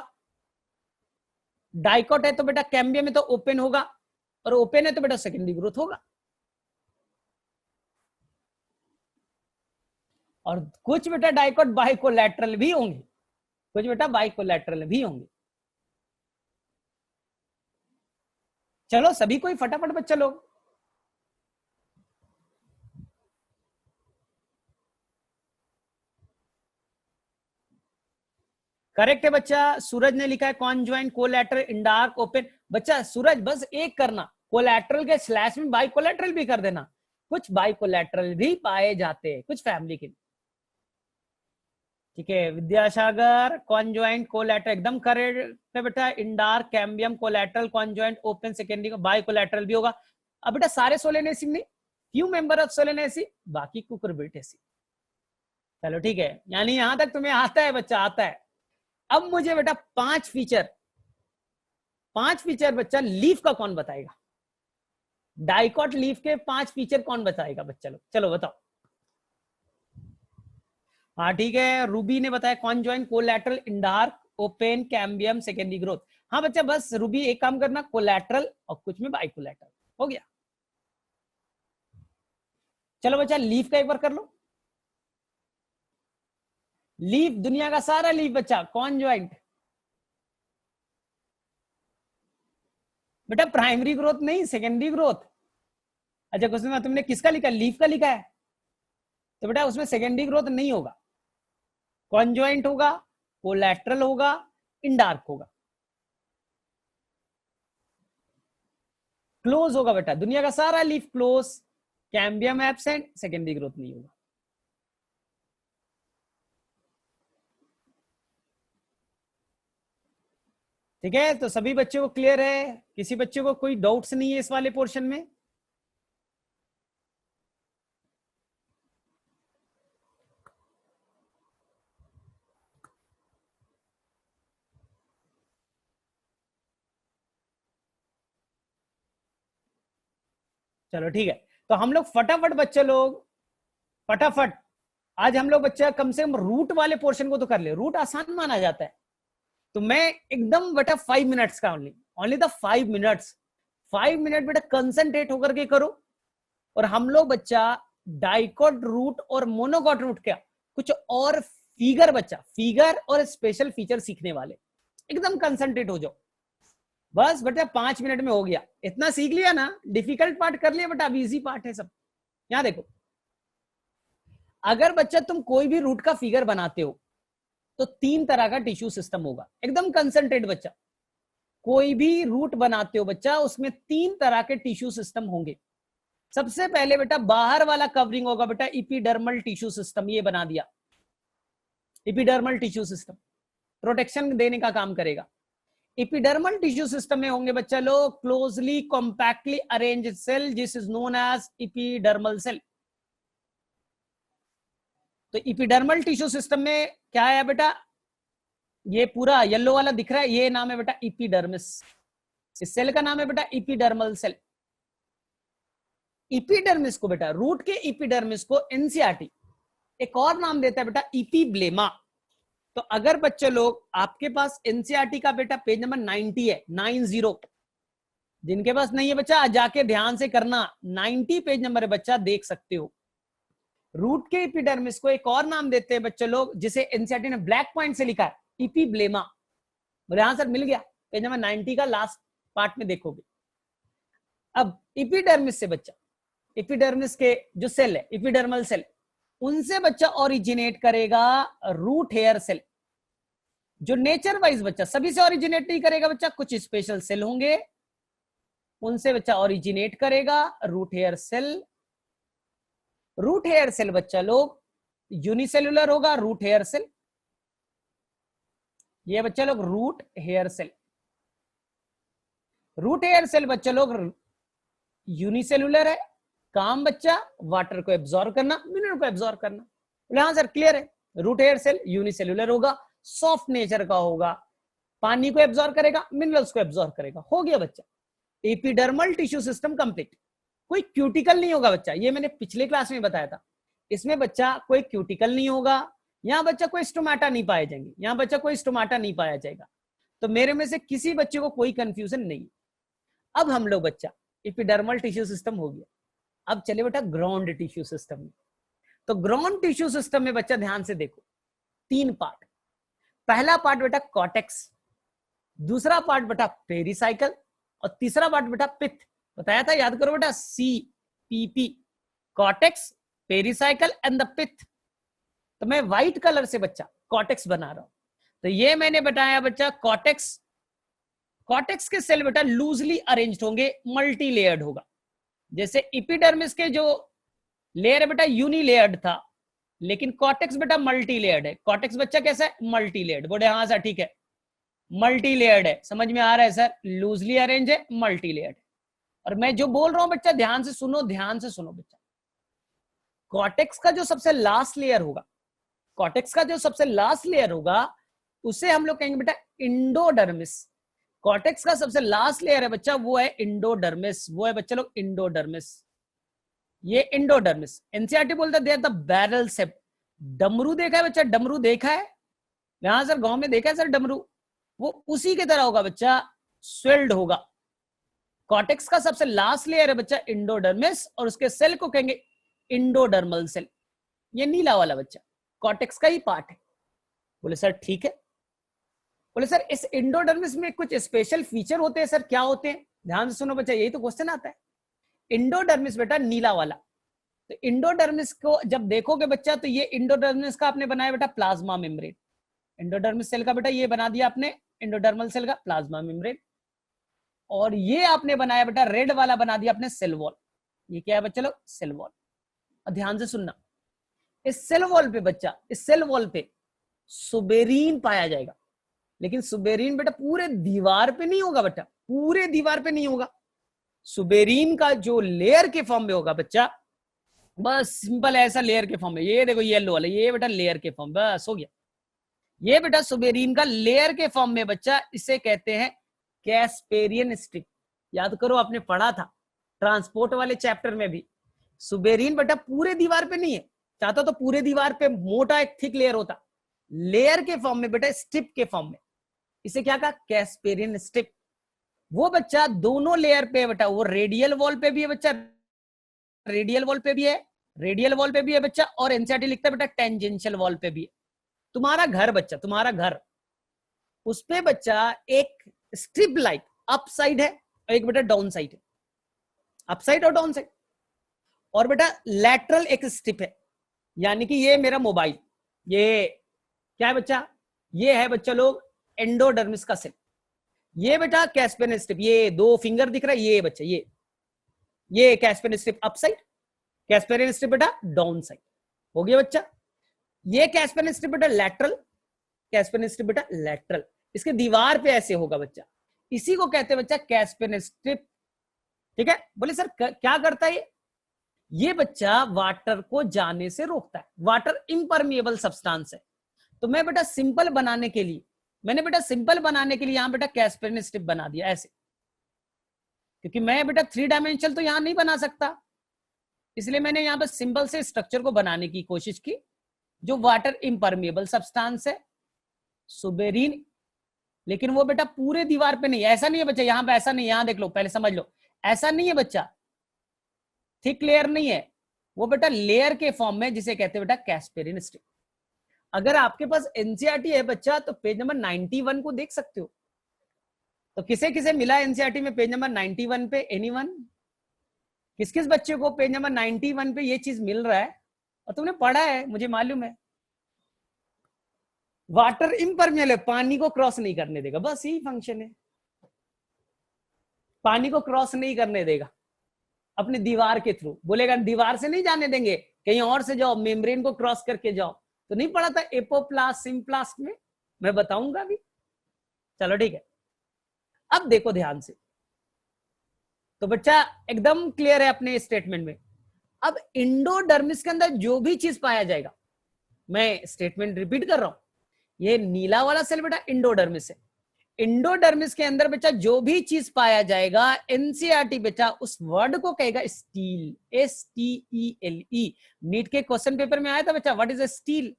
डाइकॉट है तो बेटा कैम्बियम है तो ओपन होगा, और ओपन है तो बेटा सेकेंडरी ग्रोथ होगा। और कुछ बेटा डाइकोट बाइकोलैटरल भी होंगे, कुछ बेटा बाइकोलैटरल भी होंगे। चलो सभी कोई फटाफट बच्चा लोग। करेक्ट है बच्चा, सूरज ने लिखा है कॉन्जॉइंट कोलैटरल इन डार्क ओपन। बच्चा सूरज बस एक करना, कोलैटरल के स्लैश में बाइकोलैटरल भी कर देना। कुछ बाइकोलैटरल भी पाए जाते हैं कुछ फैमिली के। ठीक है विद्यासागर, कॉन्जॉइंट कोलैटरल एकदम करेक्ट है बेटा। इन डार्क cambium collateral conjoint open secondary bicollateral भी होगा। अब बेटा सारे सोलेनेसी में फ्यू मेंबर ऑफ सोलेनेसी, बाकी कुकुरबिटेसी। चलो ठीक है, यानी यहां तक तुम्हें आता है बच्चा, आता है। अब मुझे बेटा पांच फीचर बच्चा लीफ का कौन बताएगा? डाइकॉट लीफ के 5 फीचर कौन बताएगा बच्चा लोग? चलो बताओ। हाँ ठीक है, रूबी ने बताया कॉन्जॉइंट कोलैटरल इन dark open cambium secondary growth. हाँ बच्चा बस रूबी एक काम करना, कोलैटरल और कुछ में बाइकोलैटरल हो गया। चलो बच्चा लीफ का एक बार कर लो। लीफ दुनिया का सारा लीफ बच्चा कॉन्जॉइंट। बेटा प्राइमरी ग्रोथ नहीं, सेकेंडरी ग्रोथ। अच्छा क्वेश्चन में तुमने किसका लिखा? लीफ का लिखा है, तो बेटा उसमें सेकेंडरी ग्रोथ नहीं होगा, कॉन्जॉइंट होगा, कोलैटरल होगा, इंडार्क होगा, क्लोज होगा। बेटा दुनिया का सारा leaf close, cambium absent, secondary growth नहीं होगा। ठीक है, तो सभी बच्चों को क्लियर है? किसी बच्चे को कोई डाउट्स नहीं है इस वाले पोर्शन में? चलो ठीक है, तो हम लोग फटाफट बच्चे लोग फटाफट आज हम लोग बच्चा कम से कम रूट वाले पोर्शन को तो कर ले। रूट आसान माना जाता है, तो मैं एकदम बेटा 5 मिनट्स का ओनली द 5 मिनट्स, 5 मिनट बेटा कंसंट्रेट होकर के करो। और हम लोग बच्चा डाइकॉट रूट और मोनोकॉट रूट क्या कुछ और फिगर बच्चा, फिगर और स्पेशल फीचर सीखने वाले, एकदम कंसंट्रेट हो जाओ। बस बेटा 5 मिनट में हो गया, इतना सीख लिया ना, डिफिकल्ट पार्ट कर लिया बेटा, अब इजी पार्ट है सब। यहां देखो, अगर बच्चा तुम कोई भी रूट का फिगर बनाते हो तो 3 तरह का टिश्यू सिस्टम होगा, एकदम कंसंट्रेट बच्चा। कोई भी रूट बनाते हो बच्चा उसमें 3 तरह के टिश्यू सिस्टम होंगे। सबसे पहले बेटा बाहर वाला कवरिंग होगा बेटा इपिडर्मल टिश्यू सिस्टम, ये बना दिया इपिडर्मल टिश्यू सिस्टम, प्रोटेक्शन देने का काम करेगा। इपिडर्मल टिश्यू सिस्टम में होंगे बच्चा लोग closely compactly arranged cell, this is known as epidermal cell. तो इपिडर्मल टिश्यू सिस्टम में क्या है बेटा, ये पूरा येलो वाला दिख रहा है, ये नाम है बेटा इपिडर्मिस। इस सेल का नाम है बेटा इपिडर्मल सेल। इपिडर्मिस को बेटा, रूट के इपिडर्मिस को एनसीईआरटी एक और नाम देता है बेटा इपिब्लेमा। तो अगर बच्चे लोग आपके पास एनसीईआरटी का बेटा पेज नंबर 90 है, 90, जिनके पास नहीं है बच्चा जाके ध्यान से करना, 90 पेज नंबर है बच्चा, देख सकते हो। रूट के इपिडर्मिस को एक और नाम देते हैं बच्चे लोग, जिसे एनसीईआरटी ने ब्लैक पॉइंट से लिखा है इपिब्लेमा। बोले हाँ सर मिल गया, पेज नंबर 90 का लास्ट पार्ट में देखोगे। अब इपिडर्मिस से बच्चा, इपिडर्मिस के जो सेल है इपिडर्मल सेल, उनसे बच्चा ओरिजिनेट करेगा रूट हेयर सेल, जो नेचर वाइज बच्चा सभी से ओरिजिनेट नहीं करेगा बच्चा, कुछ स्पेशल सेल होंगे उनसे बच्चा ओरिजिनेट करेगा root hair cell. Root hair cell बच्चा लोग यूनिसेलुलर होगा रूट हेयर सेल, ये बच्चा लोग root hair cell. Root hair cell बच्चा लोग यूनिसेलुलर है, काम बच्चा वाटर को एब्जॉर्ब करना, मिनरल को एब्जॉर्ब करना। बोले हाँ सर क्लियर है, रूट हेयर सेल यूनिसेलुलर होगा, सॉफ्ट नेचर का होगा, पानी को एब्जॉर्ब करेगा, मिनरल्स को एब्जॉर्ब करेगा, हो गया बच्चा एपिडर्मल टिश्यू सिस्टम कंप्लीट। कोई क्यूटिकल नहीं होगा बच्चा, ये मैंने पिछले क्लास में बताया था, इसमें बच्चा कोई क्यूटिकल नहीं होगा, यहाँ बच्चा कोई स्टोमाटा नहीं पाए जाएंगे, यहाँ बच्चा कोई स्टोमाटा नहीं पाया जाएगा। तो मेरे में से किसी बच्चे को कोई कंफ्यूजन नहीं। अब हम लोग बच्चा एपिडर्मल टिश्यू सिस्टम हो गया, अब चले बेटा ग्राउंड टिश्यू सिस्टम में। तो ग्राउंड टिश्यू सिस्टम में बच्चा ध्यान से देखो, 3 पार्ट। पहला पार्ट बेटा कॉर्टेक्स, दूसरा पार्ट बेटा पेरिसाइकल, और तीसरा पार्ट बेटा पिथ। बताया था, याद करो बेटा, CPP, cortex, pericycle and the pith. तो मैं व्हाइट कलर से बच्चा कॉर्टेक्स बना रहा हूं। तो ये मैंने बताया बच्चा कॉर्टेक्स। कॉर्टेक्स के सेल बेटा लूजली अरेंज्ड होंगे, मल्टी लेयर्ड होगा। जैसे एपिडर्मिस के जो लेयर है बेटा यूनी लेयर्ड था, लेकिन कॉर्टेक्स बेटा मल्टी लेयर्ड है। कॉर्टेक्स बच्चा कैसा है? Multi layered. बोले हाँ सर ठीक है, मल्टी लेयर्ड है, समझ में आ रहा है सर, लूजली अरेंज है, मल्टी लेयर्ड है। और मैं जो बोल रहा हूं बच्चा ध्यान से सुनो, ध्यान से सुनो बच्चा। कॉर्टेक्स का जो सबसे लास्ट लेयर होगा, कॉर्टेक्स का जो सबसे लास्ट लेयर होगा उसे हम लोग कहेंगे बेटा इंडोडर्मिस। कॉर्टेक्स का सबसे लास्ट लेयर है बच्चा, वो है इंडोडर्मिस, वो है बच्चा लोग इंडोडर्मिस। ये इंडोडर्मिस, एनसीईआरटी बोलता है द बैरल सेप। डमरू देखा है बच्चा? डमरू देखा है? यहां सर गांव में देखा है सर डमरू? वो उसी की तरह होगा बच्चा, स्वेल्ड होगा। कॉर्टेक्स का सबसे लास्ट लेयर है बच्चा इंडोडर्मिस, और उसके सेल को कहेंगे इंडोडर्मल सेल। ये नीला वाला बच्चा कॉर्टेक्स का ही पार्ट है। बोले सर ठीक है। बोले सर इस इंडोडर्मिस में कुछ स्पेशल फीचर होते हैं सर, क्या होते हैं? ध्यान से सुनो बच्चा, यही तो क्वेश्चन आता है। इंडोडर्मिस बेटा नीला वाला, तो इंडोडर्मिस को जब देखोगे बच्चा तो ये इंडोडर्मिस का आपने बनाया बेटा प्लाज्मा मेम्ब्रेन। इंडोडर्मिस सेल का बेटा ये बना दिया आपने इंडोडर्मल सेल का प्लाज्मा मेम्ब्रेन। और ये आपने बनाया बेटा रेड वाला बना दिया आपने सेल वॉल। ये क्या है बच्चा लोग? Cell wall. और ध्यान से सुनना, इस सेल वॉल पे बच्चा, इस सेल वॉल पे सुबेरीन पाया जाएगा। लेकिन सुबेरीन बेटा पूरे दीवार पे नहीं होगा बेटा, पूरे दीवार पे नहीं होगा। सुबेरीन का जो लेयर के फॉर्म में होगा बच्चा, बस सिंपल ऐसा लेयर के फॉर्म में। ये देखो येलो वाला, ये बेटा लेयर के फॉर्म, बस हो गया। ये बेटा सुबेरीन का लेयर के फॉर्म में बच्चा, इसे कहते हैं कैस्पेरियन स्ट्रिप। याद करो आपने पढ़ा था ट्रांसपोर्ट वाले चैप्टर में भी। सुबेरीन बेटा पूरे दीवार पे नहीं है, चाहता तो पूरे दीवार पे मोटा एक थिक लेयर होता, लेयर के फॉर्म में बेटा, स्ट्रिप के फॉर्म में। इसे क्या कहा? Casparian strip. वो बच्चा दोनों लेयर पे बेटा, वो रेडियल वॉल पे भी है बच्चा, रेडियल वॉल पे भी है, रेडियल वॉल पे भी है बच्चा, और एनसीईआरटी लिखता है बेटा टेंजेंशियल वॉल पे भी है। तुम्हारा घर बच्चा, तुम्हारा घर, उस पे बच्चा एक स्ट्रिप लाइक अप साइड है और एक बेटा डाउन साइड है, अप साइड और डाउन साइड। और बेटा लैटरल एक स्ट्रिप है, यानी कि ये मेरा मोबाइल, ये क्या है बच्चा? ये है बच्चा लोग एंडोडर्मिस का सेल। ये बेटा कैस्पेरियन स्ट्रिप, ये 2 फिंगर दिख रहा है, ये बच्चा ये Casparian strip up side, Casparian strip बेटा डाउन साइड। हो गया बच्चा। ये कैस्पेरियन स्ट्रिप बेटा लैटरल, कैस्पेरियन स्ट्रिप बेटा लैटरल, इसके दीवार पे ऐसे होगा बच्चा, इसी को कहते हैं बच्चा कैस्पेरियन स्ट्रिप। ठीक है। बोले सर क्या करता है ये बच्चा वाटर को जाने से रोकता है, वाटर इम्परमिएबल सब्सटेंस है। तो मैं बेटा सिंपल बनाने के लिए, मैंने बेटा सिंपल बनाने के लिए यहां बेटा कैस्पेरियन स्ट्रिप बना दिया ऐसे, क्योंकि मैं बेटा 3 डायमेंशनल तो यहां नहीं बना सकता, इसलिए मैंने यहां पर सिंपल से स्ट्रक्चर को बनाने की कोशिश की जो वाटर इम्परमिएबल सब्सटेंस है, सुबेरीन। लेकिन वो बेटा पूरे दीवार पे नहीं, ऐसा नहीं है बच्चा, यहां पे ऐसा नहीं, यहां देख लो पहले समझ लो, ऐसा नहीं है बच्चा, थिक लेयर नहीं है, वो बेटा लेयर के फॉर्म में, जिसे कहते हैं बेटा कैस्पेरियन स्ट्रिप। अगर आपके पास एनसीईआरटी है बच्चा तो पेज नंबर 91 को देख सकते हो। तो किसे किसे मिला एनसीईआरटी में पेज नंबर 91 पे? एनीवन? किस किस बच्चे को पेज नंबर 91 पे ये चीज मिल रहा है और तुमने पढ़ा है? मुझे मालूम है। वाटर इम्परमिएबल है, पानी को क्रॉस नहीं करने देगा, बस यही फंक्शन है, पानी को क्रॉस नहीं करने देगा अपने दीवार के थ्रू। बोलेगा दीवार से नहीं जाने देंगे, कहीं और से जाओ, मेम्ब्रेन को क्रॉस करके जाओ। तो नहीं पढ़ा था एपोप्लास्ट सिम्प्लास्ट में? मैं बताऊंगा भी, चलो ठीक है। अब देखो ध्यान से, तो बच्चा एकदम क्लियर है अपने स्टेटमेंट में। अब इंडोडर्मिस के अंदर जो भी चीज पाया जाएगा, मैं स्टेटमेंट रिपीट कर रहा हूं, ये नीला वाला सेल बेटा इंडोडर्मिस है। इंडोडर्मिस के अंदर बेटा जो भी चीज पाया जाएगा, एनसीईआरटी बेटा उस वर्ड को कहेगा स्टील, STELE। नीट के क्वेश्चन पेपर में आया था बेटा, what is a steel?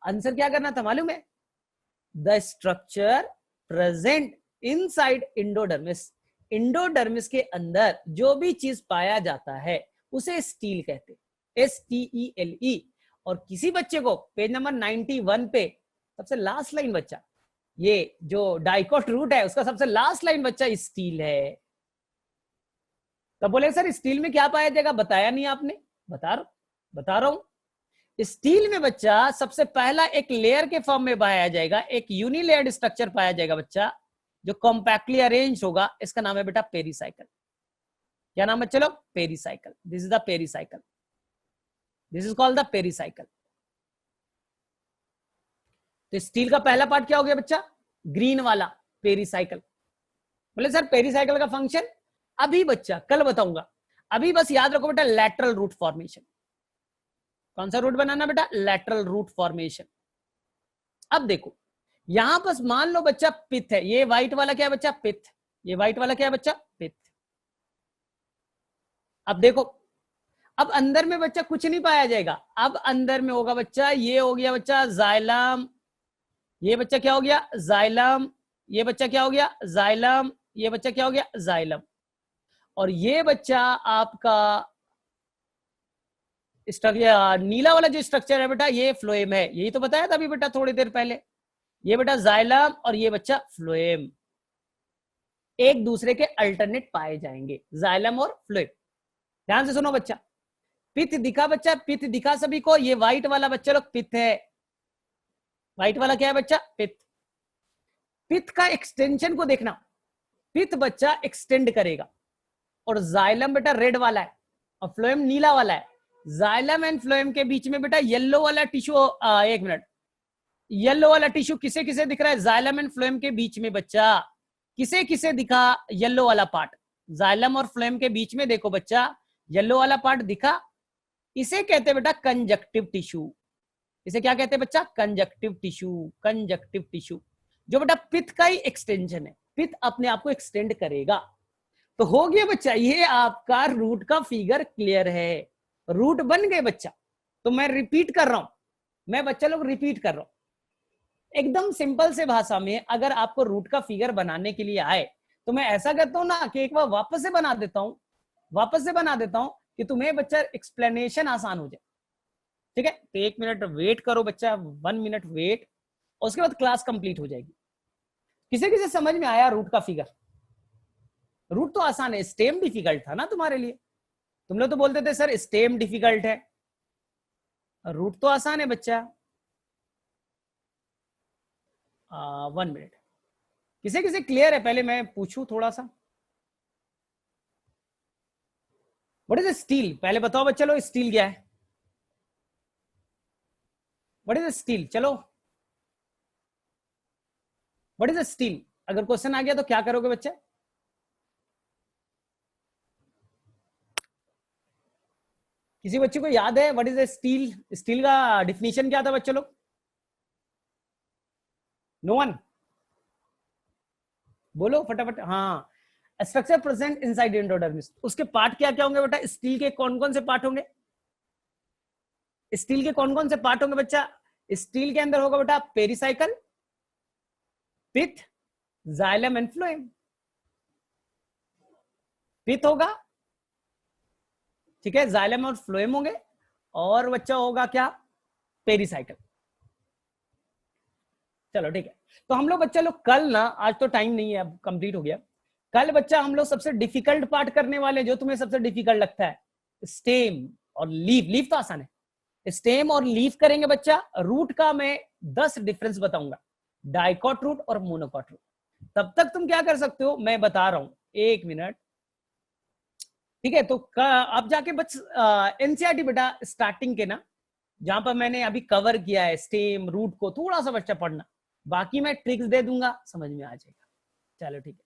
Answer क्या करना था मालूम है? The structure present inside endodermis. Endodermis के अंदर जो भी चीज पाया जाता है उसे स्टील कहते हैं। STELE। और किसी बच्चे को पेज नंबर 91 पे सबसे लास्ट लाइन बच्चा, ये जो डाइकोट रूट है उसका सबसे लास्ट लाइन बच्चा स्टील है। तो बोले सर स्टील में क्या पाया जाएगा, बताया नहीं आपने। बता रहा हूं। स्टील में बच्चा सबसे पहला एक लेयर के फॉर्म में पाया जाएगा, एक यूनिलेयर्ड स्ट्रक्चर पाया जाएगा बच्चा, जो कॉम्पैक्टली अरेंज होगा। इसका नाम है बेटा पेरीसाइकिल। क्या नाम है, चलो pericycle. This is the pericycle, this is called the pericycle. तो स्टील का पहला पार्ट क्या हो गया बच्चा, ग्रीन वाला पेरीसाइकिल। बोले सर पेरीसाइकिल का फंक्शन अभी बच्चा कल बताऊंगा, अभी बस याद रखो बेटा लैटरल रूट फॉर्मेशन। कौन सा रूट बनाना बेटा, लैटरल रूट फॉर्मेशन। अब देखो यहां पर मान लो बच्चा पिथ है, ये व्हाइट वाला क्या है बच्चा, पिथ। ये व्हाइट वाला क्या है बच्चा, पिथ। अब देखो अब अंदर में बच्चा कुछ नहीं पाया जाएगा, अब अंदर में होगा बच्चा, ये हो गया बच्चा जाइलम, ये बच्चा क्या हो गया जाइलम, ये बच्चा क्या हो गया जाइलम, ये बच्चा क्या हो गया जाइलम। और ये बच्चा आपका नीला वाला जो स्ट्रक्चर है बेटा ये फ्लोएम है, यही तो बताया था अभी बेटा थोड़ी देर पहले। ये बेटा जाइलम और ये बच्चा फ्लोएम, एक दूसरे के अल्टरनेट पाए जाएंगे, जाइलम और फ्लोएम। ध्यान से सुनो बच्चा, पिथ दिखा बच्चा, पिथ दिखा सभी को। ये व्हाइट वाला बच्चा लोग पिथ है, व्हाइट वाला क्या है बच्चा, पिथ। पिथ का एक्सटेंशन को देखना, पिथ बच्चा एक्सटेंड करेगा। और जाइलम बेटा रेड वाला है और फ्लोएम नीला वाला है। जाइलम एंड फ्लोएम के बीच में बेटा येलो वाला टिश्यू, एक मिनट, येलो वाला टिश्यू किसे किसे दिख रहा है, जाइलम एंड फ्लोएम के बीच में बच्चा किसे किसे दिखा, येलो वाला पार्ट। जाइलम और फ्लोएम के बीच में देखो बच्चा येलो वाला पार्ट दिखा, इसे कहते हैं बेटा कंजक्टिव टिश्यू। इसे क्या कहते हैं बच्चा, कंजक्टिव टिश्यू। कंजक्टिव टिश्यू जो बेटा पिथ का ही एक्सटेंशन है, पिथ अपने आप को एक्सटेंड करेगा। तो हो गया बच्चा ये आपका रूट का फिगर क्लियर है, रूट बन गए बच्चा। तो मैं रिपीट कर रहा हूं, मैं बच्चा लोग रिपीट कर रहा हूं एकदम सिंपल से भाषा में। अगर आपको रूट का फिगर बनाने के लिए आए तो मैं ऐसा करता हूं ना कि एक बार वापस से बना देता हूं, वापस से बना देता हूं कि तुम्हें बच्चा एक्सप्लेनेशन आसान हो जाए। ठीक है, तो 1 मिनट वेट करो बच्चा, 1 मिनट वेट, और उसके बाद क्लास कंप्लीट हो जाएगी। किसे किसे समझ में आया रूट का फिगर? रूट तो आसान है, स्टेम डिफिकल्ट था ना तुम्हारे लिए। तुम लोग तो बोलते थे सर स्टेम डिफिकल्ट है, रूट तो आसान है बच्चा। 1 मिनट, किसे किसे क्लियर है पहले मैं पूछूं थोड़ा सा। व्हाट इज स्टील, पहले बताओ बच्चा लो स्टील क्या है, व्हाट इज स्टील। चलो व्हाट इज स्टील, अगर क्वेश्चन आ गया तो क्या करोगे बच्चे? किसी बच्चे को याद है व्हाट इज स्टील? स्टील का डिफिनेशन क्या था बच्चे लोग? नो वन, बोलो फटाफट। हाँ, स्ट्रक्चर प्रेजेंट इनसाइड एंडोडर्मिस, उसके पार्ट क्या क्या होंगे बेटा? स्टील के कौन कौन से पार्ट होंगे? स्टील के कौन कौन से पार्ट होंगे बच्चा? स्टील के अंदर होगा बेटा pericycle, pith, xylem and phloem. Pith होगा, ठीक है, जाइलम और फ्लोएम होंगे, और बच्चा होगा क्या? पेरीसाइकिल। चलो ठीक है, तो हम लोग बच्चा लोग कल ना, आज तो टाइम नहीं है, अब कंप्लीट हो गया। कल बच्चा हम लोग सबसे डिफिकल्ट पार्ट करने वाले, जो तुम्हें सबसे डिफिकल्ट लगता है, स्टेम और लीफ। लीफ तो आसान है, स्टेम और लीफ करेंगे बच्चा। रूट का मैं 10 डिफरेंस बताऊंगा, डाइकॉट रूट और मोनोकॉट रूट। तब तक तुम क्या कर सकते हो मैं बता रहा हूं, 1 मिनट। ठीक है, तो आप जाके बस एनसीईआरटी बेटा स्टार्टिंग के ना, जहां पर मैंने अभी कवर किया है स्टेम रूट को, थोड़ा सा बच्चा पढ़ना, बाकी मैं ट्रिक्स दे दूंगा, समझ में आ जाएगा। चलो ठीक है।